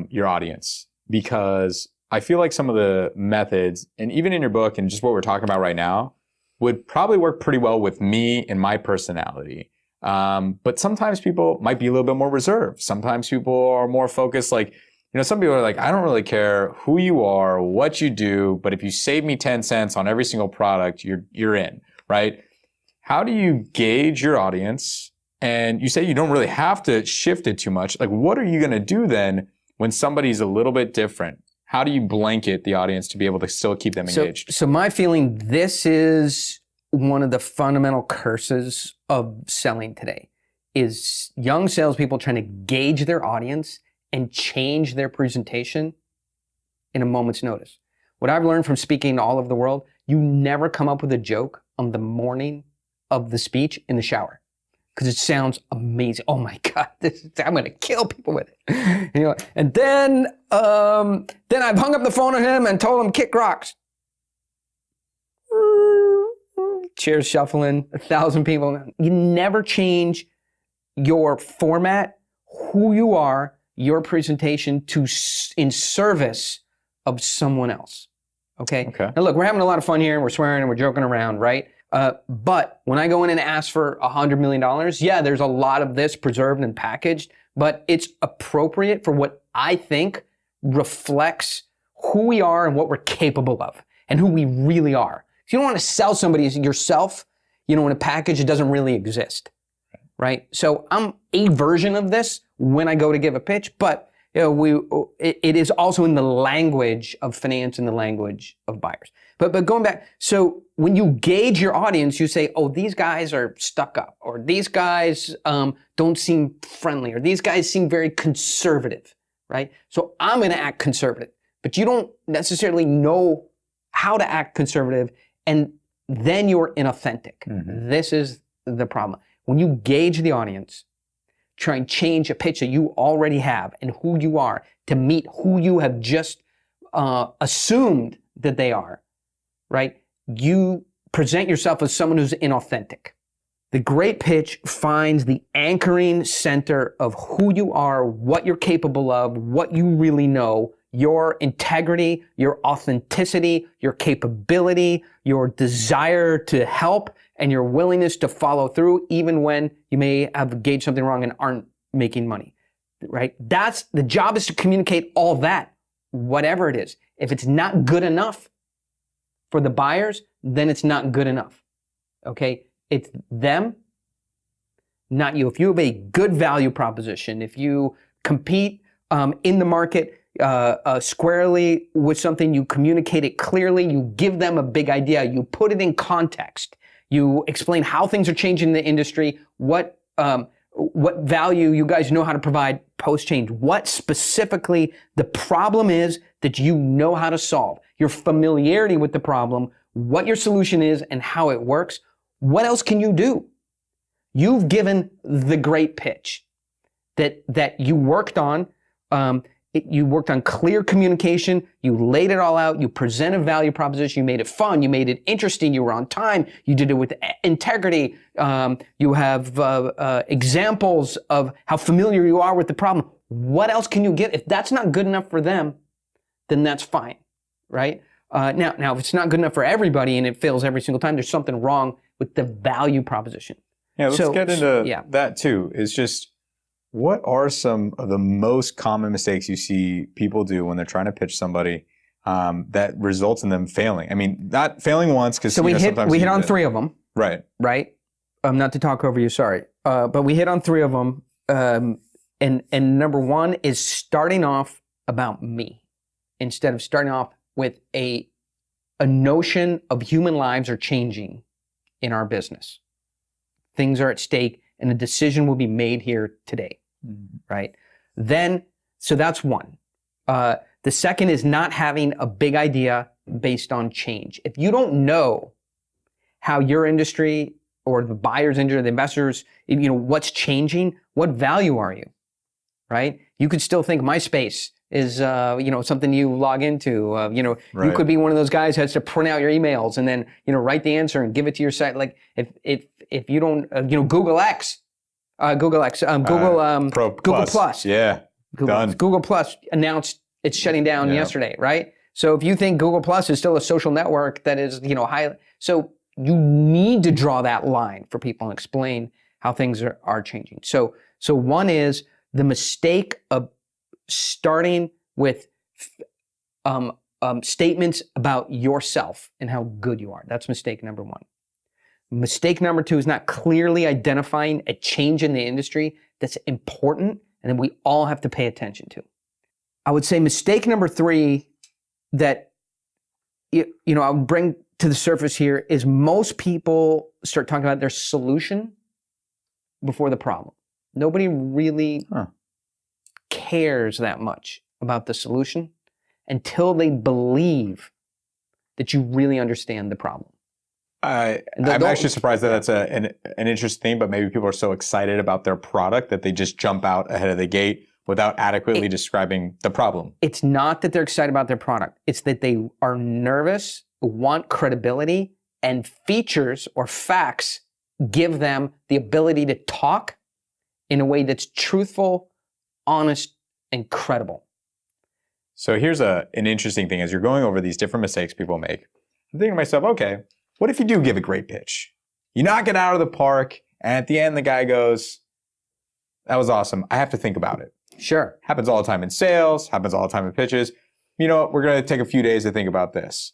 your audience, because I feel like some of the methods, and even in your book and just what we're talking about right now, would probably work pretty well with me and my personality. But sometimes people might be a little bit more reserved. Sometimes people are more focused, like, some people are like, I don't really care who you are, what you do, but if you save me 10 cents on every single product, you're in, right? How do you gauge your audience? And you say you don't really have to shift it too much. Like, what are you going to do then when somebody's a little bit different? How do you blanket the audience to be able to still keep them engaged? So my feeling, this is one of the fundamental curses of selling today, is young salespeople trying to gauge their audience and change their presentation in a moment's notice. What I've learned from speaking all over the world, you never come up with a joke on the morning of the speech in the shower, because it sounds amazing. Oh my God, I'm going to kill people with it. And then I've hung up the phone on him and told him kick rocks. Chairs shuffling, 1,000 people. You never change your format, who you are, your presentation in service of someone else. Okay? Now look, we're having a lot of fun here and we're swearing and we're joking around, right? But when I go in and ask for $100 million, yeah, there's a lot of this preserved and packaged, but it's appropriate for what I think reflects who we are and what we're capable of and who we really are. If you don't want to sell somebody yourself, in a package, it doesn't really exist, right? So I'm a version of this when I go to give a pitch, but it is also in the language of finance and the language of buyers. But going back, so when you gauge your audience, you say, oh, these guys are stuck up, or these guys don't seem friendly, or these guys seem very conservative, right? So I'm going to act conservative, but you don't necessarily know how to act conservative, and then you're inauthentic. Mm-hmm. This is the problem. When you gauge the audience, try and change a pitch that you already have and who you are to meet who you have just assumed that they are, right? You present yourself as someone who's inauthentic. The great pitch finds the anchoring center of who you are, what you're capable of, what you really know, your integrity, your authenticity, your capability, your desire to help, and your willingness to follow through even when you may have gauged something wrong and aren't making money, right? That's the job, is to communicate all that, whatever it is. If it's not good enough for the buyers, then it's not good enough, okay? It's them, not you. If you have a good value proposition, if you compete in the market squarely with something, you communicate it clearly, you give them a big idea, you put it in context, you explain how things are changing in the industry, what value you guys know how to provide post-change, what specifically the problem is that you know how to solve, your familiarity with the problem, what your solution is and how it works. What else can you do? You've given the great pitch that you worked on. You worked on clear communication. You laid it all out. You presented value proposition. You made it fun. You made it interesting. You were on time. You did it with integrity. You have examples of how familiar you are with the problem. What else can you give? If that's not good enough for them, then that's fine, right? Now, if it's not good enough for everybody and it fails every single time, there's something wrong with the value proposition. Yeah, let's get into that too. It's just, what are some of the most common mistakes you see people do when they're trying to pitch somebody that results in them failing? I mean, not failing once, because we hit on three of them. Right. Right. Not to talk over you, sorry, but we hit on three of them. And number one is starting off about me instead of starting off with a notion of human lives are changing in our business. Things are at stake, and a decision will be made here today, right? Then, so that's one. The second is not having a big idea based on change. If you don't know how your industry or the buyer's industry, the investors, what's changing, what value are you, right? You could still think MySpace is, something you log into. Right. You could be one of those guys who has to print out your emails and then, write the answer and give it to your site. Like if you don't, Google Plus. Yeah. Google Plus announced it's shutting down yesterday, right? So if you think Google Plus is still a social network that is, high, so you need to draw that line for people and explain how things are changing. So one is the mistake of starting with statements about yourself and how good you are. That's mistake number one. Mistake number two is not clearly identifying a change in the industry that's important and that we all have to pay attention to. I would say mistake number three that I'll bring to the surface here is most people start talking about their solution before the problem. Nobody really cares that much about the solution until they believe that you really understand the problem. I'm actually surprised that that's an interesting thing, but maybe people are so excited about their product that they just jump out ahead of the gate without adequately describing the problem. It's not that they're excited about their product. It's that they are nervous, want credibility, and features or facts give them the ability to talk in a way that's truthful, honest, and credible. So here's an interesting thing. As you're going over these different mistakes people make, I'm thinking to myself, okay, what if you do give a great pitch? You knock it out of the park, and at the end the guy goes, that was awesome. I have to think about it. Sure. Happens all the time in sales, happens all the time in pitches. You know what, we're going to take a few days to think about this.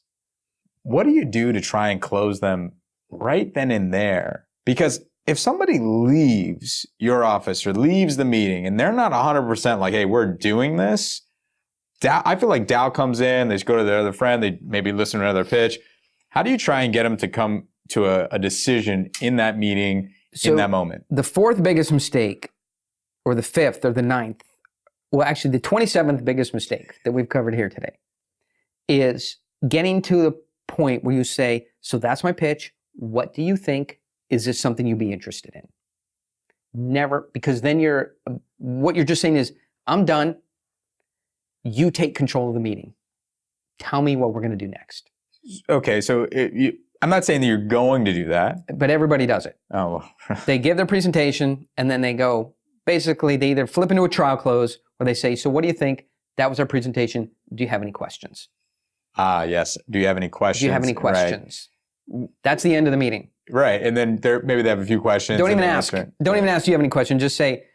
What do you do to try and close them right then and there? Because if somebody leaves your office or leaves the meeting and they're not 100% like, hey, we're doing this, I feel like doubt comes in, they just go to their other friend, they maybe listen to another pitch. How do you try and get them to come to a decision in that meeting, in that moment? The fourth biggest mistake, or the fifth, or the ninth, well, actually the 27th biggest mistake that we've covered here today is getting to the point where you say, so that's my pitch, what do you think? Is this something you'd be interested in? Never, because then what you're just saying is, I'm done. You take control of the meeting. Tell me what we're going to do next. Okay, so I'm not saying that you're going to do that. But everybody does it. Oh. They give their presentation and then they go, basically they either flip into a trial close or they say, so what do you think? That was our presentation. do you have any questions? Yes. Do you have any questions? Do you have any questions? Right. That's the end of the meeting. Right. And then maybe they have a few questions. Don't even ask. Don't even ask, do you have any questions? Just say,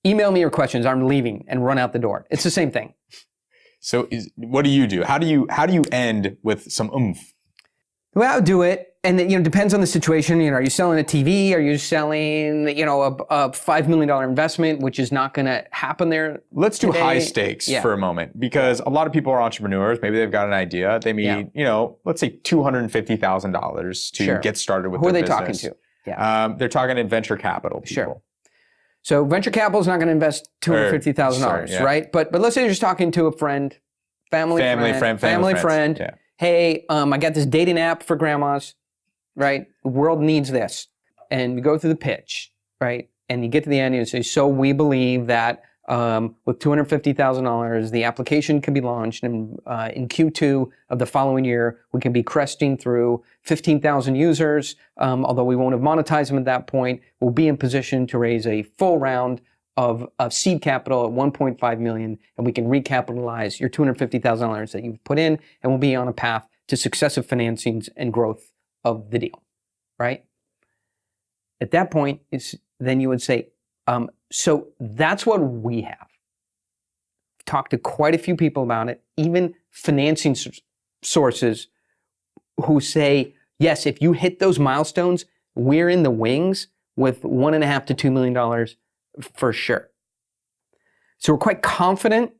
email me your questions. I'm leaving, and run out the door. It's the same thing. So what do you do? How do you end with some oomph? Well, I'll do it. And it depends on the situation. Are you selling a TV? Are you selling, a $5 million investment, which is not going to happen there? Let's do today. high stakes for a moment, because a lot of people are entrepreneurs. Maybe they've got an idea. They need, let's say $250,000 to get started with their business. Who are they talking to? Yeah. They're talking to venture capital people. Sure. So venture capital is not going to invest $250,000, right? But let's say you're just talking to a friend, family friend. Yeah. Hey, I got this dating app for grandmas, right? The world needs this. And you go through the pitch, right? And you get to the end and you say, so we believe that with $250,000, the application can be launched in Q2 of the following year. We can be cresting through 15,000 users. Although we won't have monetized them at that point, we'll be in position to raise a full round of seed capital at $1.5 million, and we can recapitalize your $250,000 that you've put in, and we'll be on a path to successive financings and growth of the deal, right? At that point, then you would say, so that's what we have. Talked to quite a few people about it, even financing sources who say, yes, if you hit those milestones, we're in the wings with $1.5 to $2 million for sure. So we're quite confident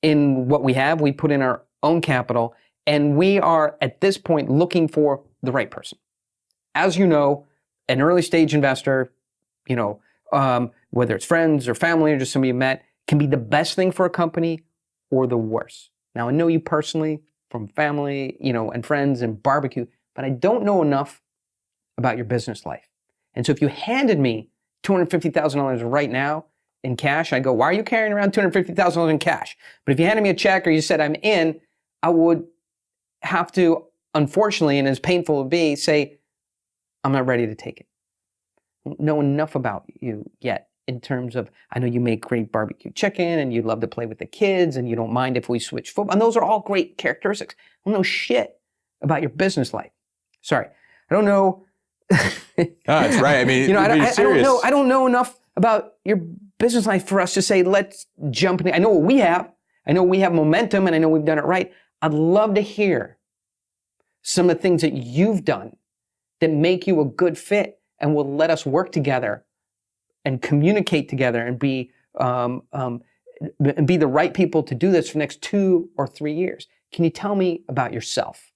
in what we have. We put in our own capital, and we are at this point looking for the right person. As you know, an early stage investor, whether it's friends or family or just somebody you met, can be the best thing for a company or the worst. Now, I know you personally from family, and friends and barbecue, but I don't know enough about your business life. And so if you handed me $250,000 right now in cash, I go, why are you carrying around $250,000 in cash? But if you handed me a check or you said I'm in, I would have to, unfortunately, and as painful as it be, say, I'm not ready to take it. I don't know enough about you yet in terms of, I know you make great barbecue chicken and you love to play with the kids and you don't mind if we switch football. And those are all great characteristics. I don't know shit about your business life. Sorry. I don't know. That's right. I mean, I don't know enough about your business life for us to say, let's jump in. I know what we have. I know we have momentum and I know we've done it right. I'd love to hear some of the things that you've done that make you a good fit and will let us work together and communicate together and be the right people to do this for the next 2 or 3 years. Can you tell me about yourself?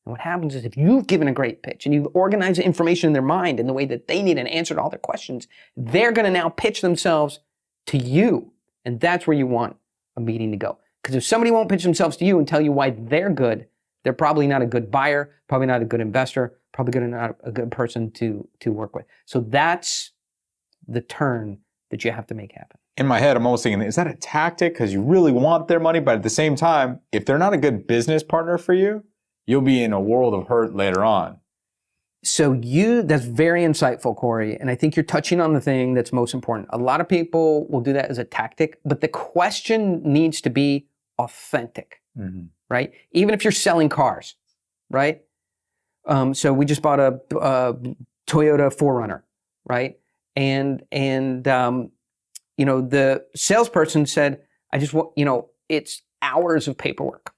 And what happens is if you've given a great pitch and you've organized the information in their mind in the way that they need an answer to all their questions, they're going to now pitch themselves to you. And that's where you want a meeting to go. Because if somebody won't pitch themselves to you and tell you why they're good, they're probably not a good buyer, probably not a good investor, probably not a good person to work with. So that's the turn that you have to make happen. In my head, I'm almost thinking, is that a tactic? Because you really want their money, but at the same time, if they're not a good business partner for you, you'll be in a world of hurt later on. So that's very insightful, Corey. And I think you're touching on the thing that's most important. A lot of people will do that as a tactic, but the question needs to be authentic, right? Even if you're selling cars, right? So we just bought a Toyota 4Runner, right? And the salesperson said, I just want, it's hours of paperwork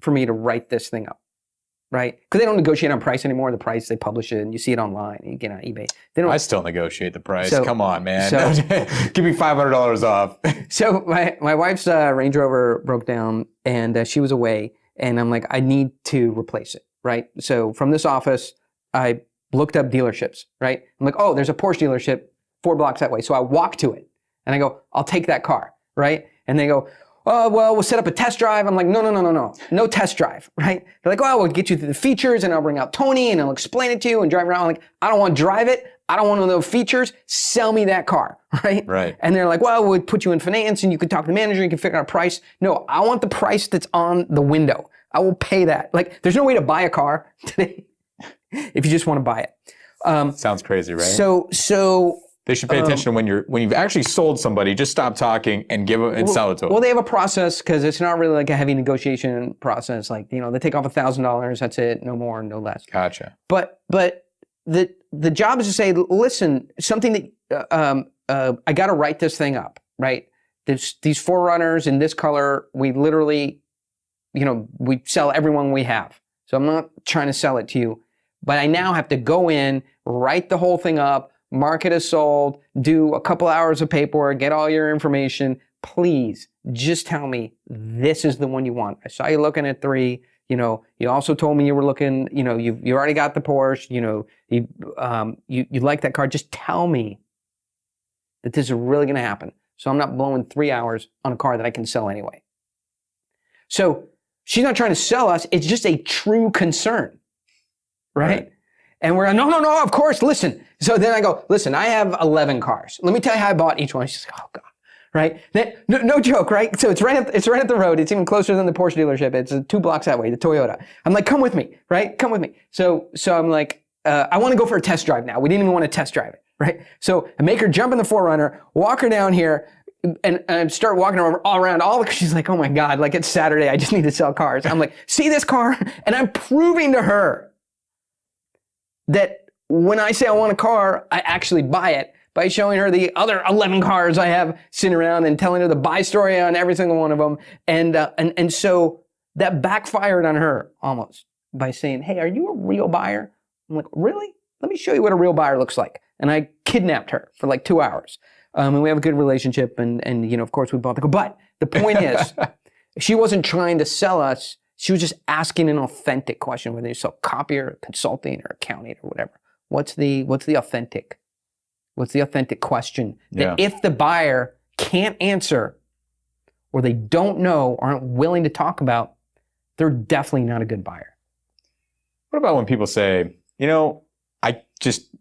for me to write this thing up, right? Because they don't negotiate on price anymore. The price, they publish it and you see it online and you get it on eBay. I still negotiate the price. Come on, man. Give me $500 off. So my wife's Range Rover broke down and she was away and I'm like, I need to replace it, right? So from this office, I looked up dealerships, right? I'm like, oh, there's a Porsche dealership 4 blocks that way. So I walk to it and I go, I'll take that car, right? And they go, oh, well, we'll set up a test drive. I'm like, no test drive, right? They're like, well, we'll get you through the features and I'll bring out Tony and I'll explain it to you and drive around. I'm like, I don't want to drive it. I don't want to know the features. Sell me that car, right? Right. And they're like, well, we'll put you in finance and you can talk to the manager and you can figure out a price. No, I want the price that's on the window. I will pay that. Like, there's no way to buy a car today if you just want to buy it. Sounds crazy, right? So They should pay attention when you've actually sold somebody. Just stop talking and give them and sell it to them. Well, they have a process because it's not really like a heavy negotiation process. Like, you know, they take off $1,000. That's it. No more, no less. Gotcha. But the job is to say, listen, something that I got to write this thing up, right? These Forerunners in this color, we literally, you know, we sell everyone we have. So I'm not trying to sell it to you, but I now have to go in, write the whole thing up, mark it as sold, do a couple hours of paperwork, get all your information. Please just tell me this is the one you want. I saw you looking at 3. You know, you also told me you were looking, you know, you already got the Porsche, you know, you like that car. Just tell me that this is really going to happen. So I'm not blowing 3 hours on a car that I can sell anyway. So she's not trying to sell us. It's just a true concern, right? And we're like, no, of course, listen. So then I go, listen, I have 11 cars. Let me tell you how I bought each one. She's like, oh God, right? Then, no joke, right? So it's right at the road. It's even closer than the Porsche dealership. It's 2 blocks that way, the Toyota. I'm like, come with me, right? Come with me. So I'm like, I want to go for a test drive now. We didn't even want to test drive it, right? So I make her jump in the 4Runner, walk her down here, and start walking her all around. She's like, oh my God, like it's Saturday. I just need to sell cars. I'm like, see this car? And I'm proving to her that when I say I want a car, I actually buy it by showing her the other 11 cars I have sitting around and telling her the buy story on every single one of them. And so that backfired on her almost by saying, hey, are you a real buyer? I'm like, really? Let me show you what a real buyer looks like. And I kidnapped her for like 2 hours. And we have a good relationship. And you know, of course, we bought the car. But the point is, she wasn't trying to sell us. She was just asking an authentic question, whether you sell copy or consulting or accounting or whatever. What's the authentic question that if the buyer can't answer or they don't know, aren't willing to talk about, they're definitely not a good buyer. What about when people say, you know, I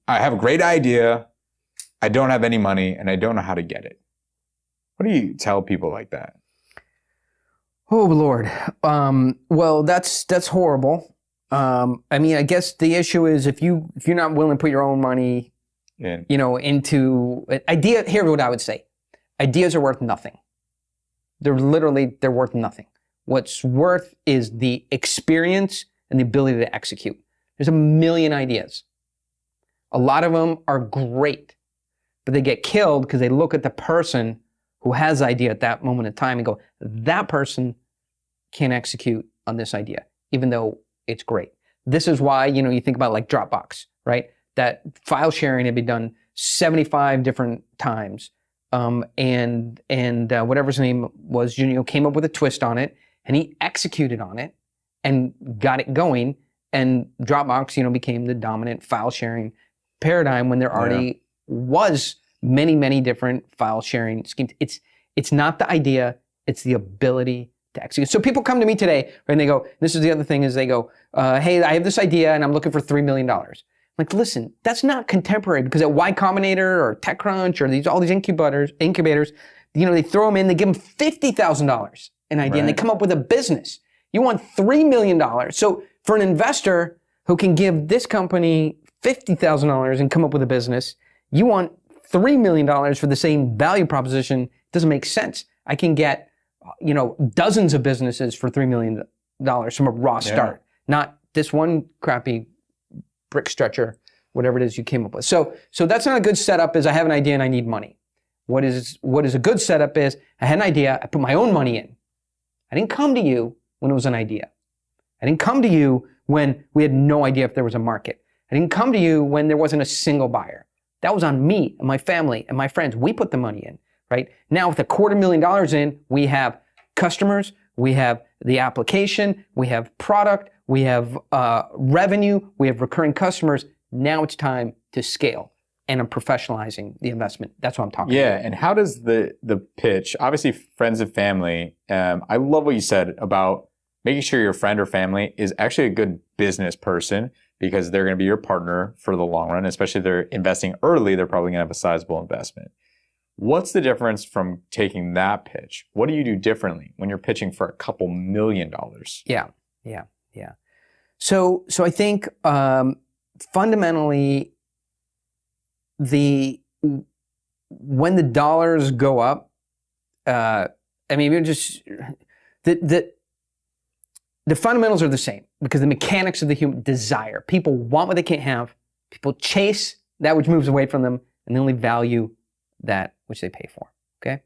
have a great idea, I don't have any money, and I don't know how to get it? What do you tell people like that? Oh Lord. Well, that's horrible. I mean, I guess the issue is if you're not willing to put your own money, you know, into an idea. Here's what I would say: ideas are worth nothing. They're worth nothing. What's worth is the experience and the ability to execute. There's a million ideas. A lot of them are great, but they get killed because they look at the person who has the idea at that moment in time and go, that person can't execute on this idea, even though it's great. This is why, you know, you think about like Dropbox, right? That file sharing had been done 75 different times. And whatever his name was, you know, came up with a twist on it and he executed on it and got it going. And Dropbox, you know, became the dominant file sharing paradigm when there already was many, many different file sharing schemes. It's not the idea, it's the ability to execute. So people come to me today, right, and they go, this is the other thing is they go, hey, I have this idea and I'm looking for $3 million. I'm like, listen, that's not contemporary because at Y Combinator or TechCrunch or all these incubators, you know, they throw them in, they give them $50,000 an idea and they come up with a business. You want $3 million. So for an investor who can give this company $50,000 and come up with a business, you want $3 million for the same value proposition. It doesn't make sense. I can get, you know, dozens of businesses for $3 million from a raw start, not this one crappy brick stretcher, whatever it is you came up with. So that's not a good setup is I have an idea and I need money. What is a good setup is I had an idea, I put my own money in. I didn't come to you when it was an idea. I didn't come to you when we had no idea if there was a market. I didn't come to you when there wasn't a single buyer. That was on me and my family and my friends. We put the money in, right? Now with $250,000 in, we have customers, we have the application, we have product, we have revenue, we have recurring customers. Now it's time to scale. And I'm professionalizing the investment. That's what I'm talking about. Yeah, and how does the pitch, obviously friends and family, I love what you said about making sure your friend or family is actually a good business person because they're going to be your partner for the long run. Especially if they're investing early, they're probably going to have a sizable investment. What's the difference from taking that pitch? What do you do differently when you're pitching for a couple $1 million? Yeah. So I think fundamentally, when the dollars go up, I mean, you're just the fundamentals are the same because the mechanics of the human desire. People want what they can't have. People chase that which moves away from them, and they only value that which they pay for. Okay?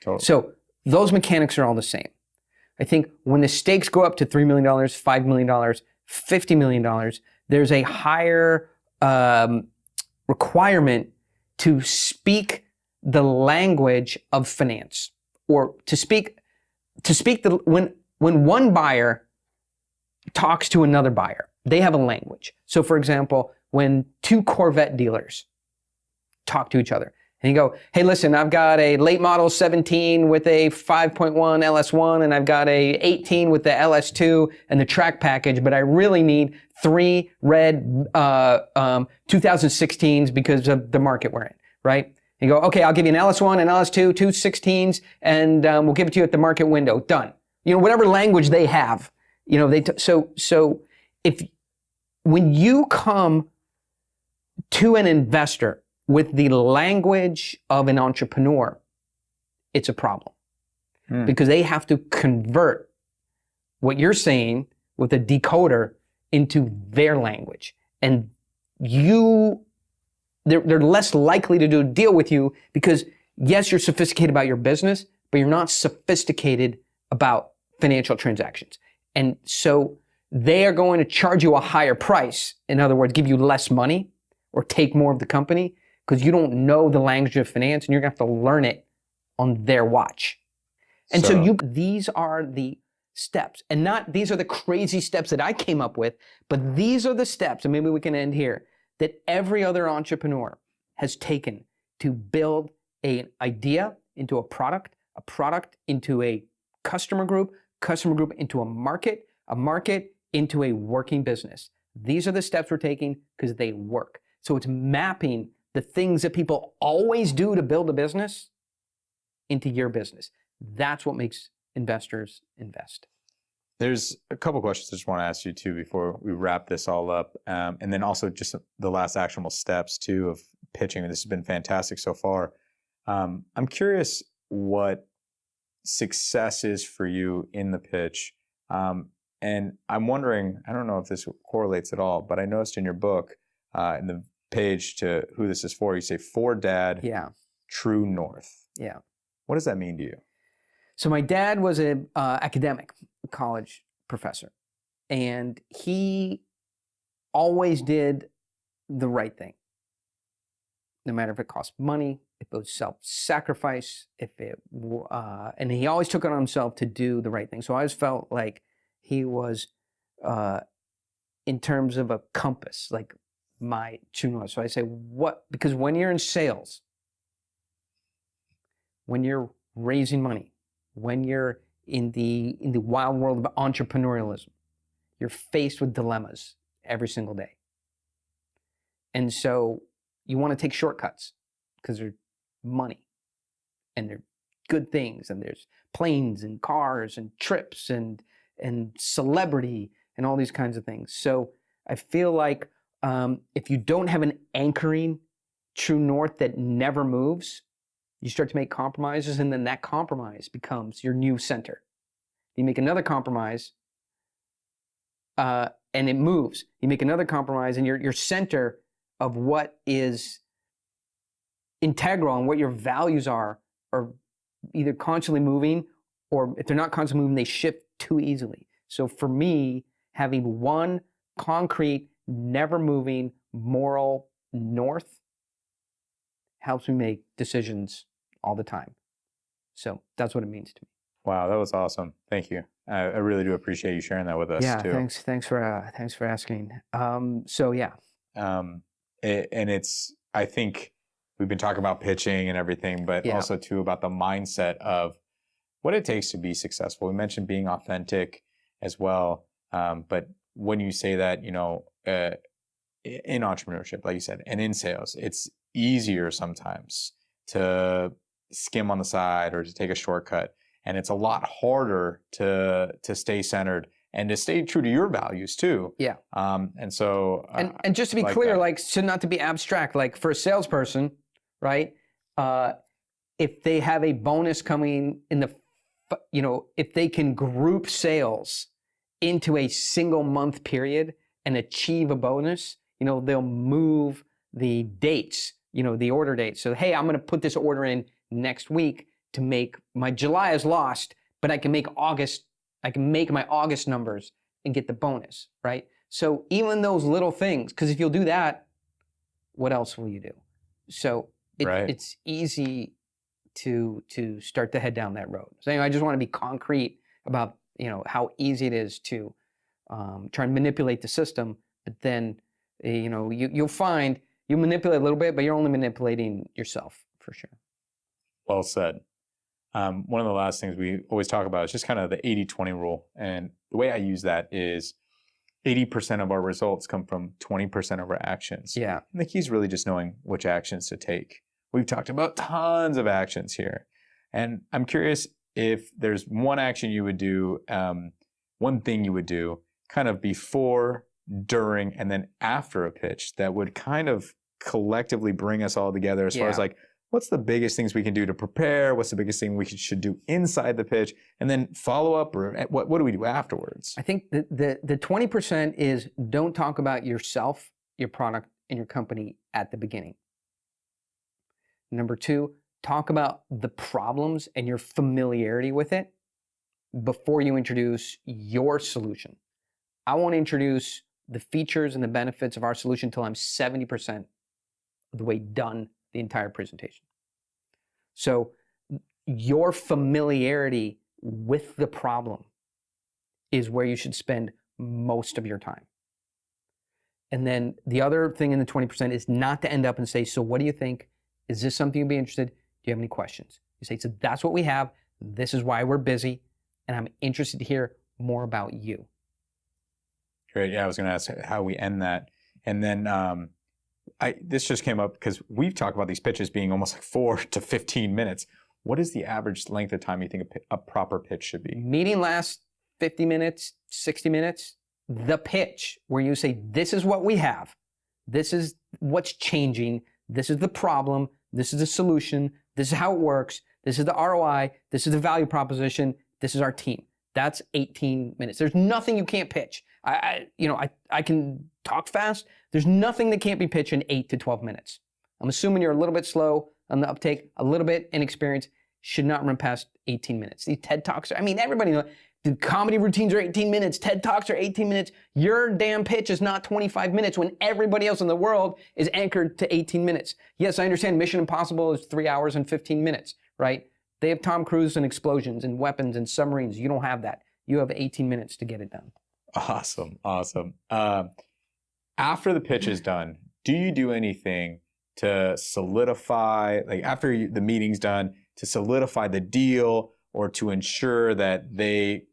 Totally. So those mechanics are all the same. I think when the stakes go up to $3 million, $5 million, $50 million, there's a higher requirement to speak the language of finance, or to speak when one buyer talks to another buyer, they have a language. So for example, when two Corvette dealers talk to each other and you go, hey, listen, I've got a late model 17 with a 5.1 LS1 and I've got a 18 with the LS2 and the track package, but I really need 3 red 2016s because of the market we're in, right? And you go, okay, I'll give you an LS1 and LS2, 2 16s, and we'll give it to you at the market window. Done. You know, whatever language they have, you know, so when you come to an investor with the language of an entrepreneur, it's a problem. Because they have to convert what you're saying with a decoder into their language. And they're less likely to do a deal with you because, yes, you're sophisticated about your business, but you're not sophisticated about financial transactions. And so they are going to charge you a higher price. In other words, give you less money or take more of the company because you don't know the language of finance and you're going to have to learn it on their watch. And so these are the steps, and these are the crazy steps that I came up with, but these are the steps, and maybe we can end here, that every other entrepreneur has taken to build an idea into a product into a customer group into a market into a working business. These are the steps we're taking because they work. So it's mapping the things that people always do to build a business into your business. That's what makes investors invest. There's a couple questions I just want to ask you too before we wrap this all up. And then also just the last actionable steps too of pitching. This has been fantastic so far. I'm curious what success is for you in the pitch. And I'm wondering, I don't know if this correlates at all, but I noticed in your book, in the page to who this is for, you say, for dad, true north. Yeah. What does that mean to you? So my dad was an academic college professor, and he always did the right thing. No matter if it cost money, if it was self-sacrifice, and he always took it on himself to do the right thing. So I always felt like he was, in terms of a compass, like my true north. So I say, because when you're in sales, when you're raising money, when you're in the wild world of entrepreneurialism, you're faced with dilemmas every single day. And so you want to take shortcuts because they're money and they're good things, and there's planes and cars and trips and celebrity and all these kinds of things. So I feel like if you don't have an anchoring true north that never moves, you start to make compromises, and then that compromise becomes your new center. You make another compromise, and it moves. You make another compromise, and your center of what is integral and what your values are either constantly moving, or if they're not constantly moving, they shift too easily. So for me, having one concrete, never moving moral north helps me make decisions all the time. So that's what it means to me. Wow, that was awesome. Thank you. I really do appreciate you sharing that with us too. Yeah, thanks for asking. And I think we've been talking about pitching and everything, but also too about the mindset of what it takes to be successful. We mentioned being authentic as well. But when you say that, in entrepreneurship, like you said, and in sales, it's easier sometimes to skim on the side or to take a shortcut. And it's a lot harder to stay centered and to stay true to your values too. Yeah. And so, and just to be clear, so not to be abstract, like for a salesperson, right? if they have a bonus coming in the, if they can group sales into a single month period and achieve a bonus, they'll move the dates, the order dates. So, hey, I'm going to put this order in next week to make my July is lost, but I can make my August numbers and get the bonus, right? So even those little things, because if you'll do that, what else will you do? So it's easy to start to head down that road. So anyway, I just want to be concrete about how easy it is to try and manipulate the system, but then you'll find you manipulate a little bit, but you're only manipulating yourself for sure. Well said. One of the last things we always talk about is just kind of the 80-20 rule. And the way I use that is 80% of our results come from 20% of our actions. Yeah. And the key is really just knowing which actions to take. We've talked about tons of actions here. And I'm curious if there's one action you would do, one thing you would do kind of before, during, and then after a pitch that would kind of collectively bring us all together as far as like, what's the biggest things we can do to prepare? What's the biggest thing we should do inside the pitch? And then follow up, or what do we do afterwards? I think the 20% is don't talk about yourself, your product, and your company at the beginning. Number 2, talk about the problems and your familiarity with it before you introduce your solution. I won't introduce the features and the benefits of our solution until I'm 70% of the way done the entire presentation. So your familiarity with the problem is where you should spend most of your time. And then the other thing in the 20% is not to end up and say, so what do you think? Is this something you'd be interested? Do you have any questions? You say, so that's what we have. This is why we're busy. And I'm interested to hear more about you. Great. Yeah, I was going to ask how we end that. And then this just came up because we've talked about these pitches being almost like 4 to 15 minutes. What is the average length of time you think a proper pitch should be? Meeting lasts 50 minutes, 60 minutes. The pitch, where you say, this is what we have. This is what's changing. This is the problem. This is the solution. This is how it works. This is the ROI. This is the value proposition. This is our team. That's 18 minutes. There's nothing you can't pitch. I can talk fast. There's nothing that can't be pitched in 8 to 12 minutes. I'm assuming you're a little bit slow on the uptake, a little bit inexperienced, should not run past 18 minutes. These TED Talks everybody knows, the comedy routines are 18 minutes, TED Talks are 18 minutes. Your damn pitch is not 25 minutes when everybody else in the world is anchored to 18 minutes. Yes, I understand Mission Impossible is 3 hours and 15 minutes, right? They have Tom Cruise and explosions and weapons and submarines. You don't have that. You have 18 minutes to get it done. Awesome. After the pitch is done, do you do anything to solidify, like after the meeting's done, to solidify the deal or to ensure that they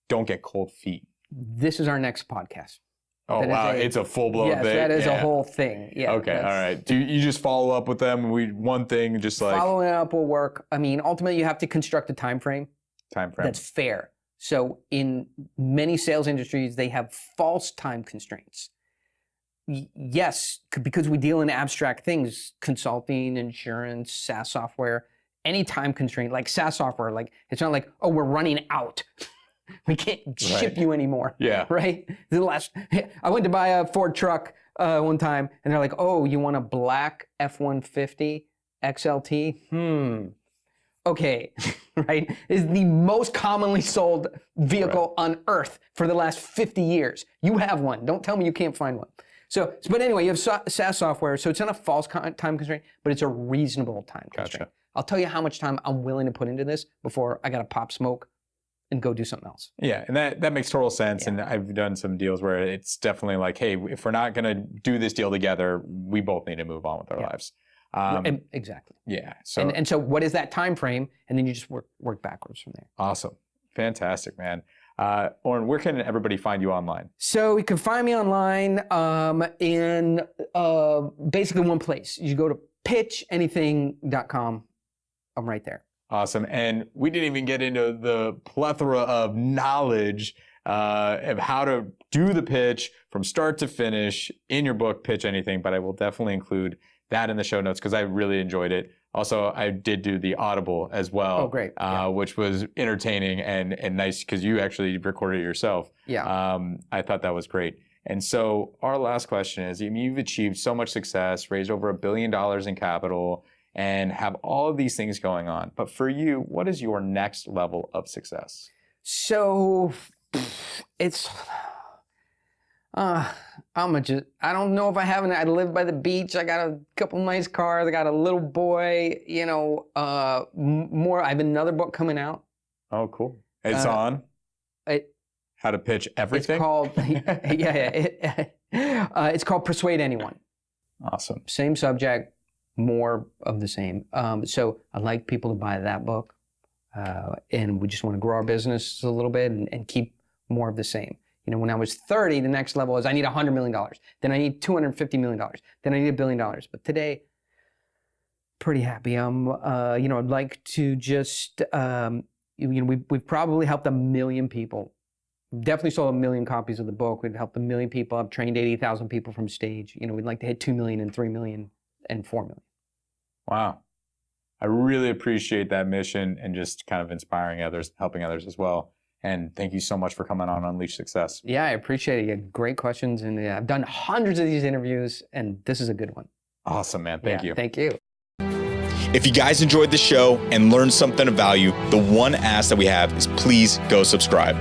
don't get cold feet? This is our next podcast. Oh, wow. It's a full-blown thing? Yes, that is a whole thing. Yeah. Okay, all right. Do you just follow up with them? One thing, just like... Following up will work. I mean, ultimately, you have to construct a time frame. That's fair. So in many sales industries, they have false time constraints. Yes, because we deal in abstract things, consulting, insurance, SaaS software, any time constraint, like SaaS software, like it's not like, oh, we're running out. We can't ship you anymore. Yeah. Right? I went to buy a Ford truck one time, and they're like, oh, you want a black F-150 XLT? Okay, right? Is the most commonly sold vehicle on earth for the last 50 years. You have one. Don't tell me you can't find one. But anyway, you have SaaS software, so it's not a false time constraint, but it's a reasonable time constraint. I'll tell you how much time I'm willing to put into this before I got to pop smoke and go do something else. Yeah, and that makes total sense. Yeah. And I've done some deals where it's definitely like, hey, if we're not going to do this deal together, we both need to move on with our lives. Exactly. Yeah. So and so what is that time frame? And then you just work backwards from there. Awesome. Fantastic, man. Oren, where can everybody find you online? So you can find me online in basically one place. You go to pitchanything.com. I'm right there. Awesome. And we didn't even get into the plethora of knowledge of how to do the pitch from start to finish in your book, Pitch Anything, but I will definitely include that in the show notes because I really enjoyed it. Also, I did do the Audible as well. Oh, great. Which was entertaining and nice because you actually recorded it yourself. Yeah. I thought that was great. And so our last question is, you've achieved so much success, raised over $1 billion in capital, and have all of these things going on. But for you, what is your next level of success? So it's, I don't know if I haven't. I live by the beach. I got a couple nice cars. I got a little boy, I have another book coming out. Oh, cool. It's on? How to Pitch Everything? It's called, it's called Persuade Anyone. Awesome. Same subject, more of the same. So I'd like people to buy that book. And we just want to grow our business a little bit and keep more of the same. When I was 30, the next level is I need $100 million. Then I need $250 million. Then I need $1 billion. But today, pretty happy. I'd like to just, we've probably helped 1 million people. We've definitely sold 1 million copies of the book. We've helped 1 million people. I've trained 80,000 people from stage. We'd like to hit 2 million and 3 million and 4 million. Wow. I really appreciate that mission and just kind of inspiring others, helping others as well. And thank you so much for coming on Unleash Success. Yeah, I appreciate it. You had great questions. And I've done hundreds of these interviews, and this is a good one. Awesome, man. Thank you. Thank you. If you guys enjoyed the show and learned something of value, the one ask that we have is please go subscribe.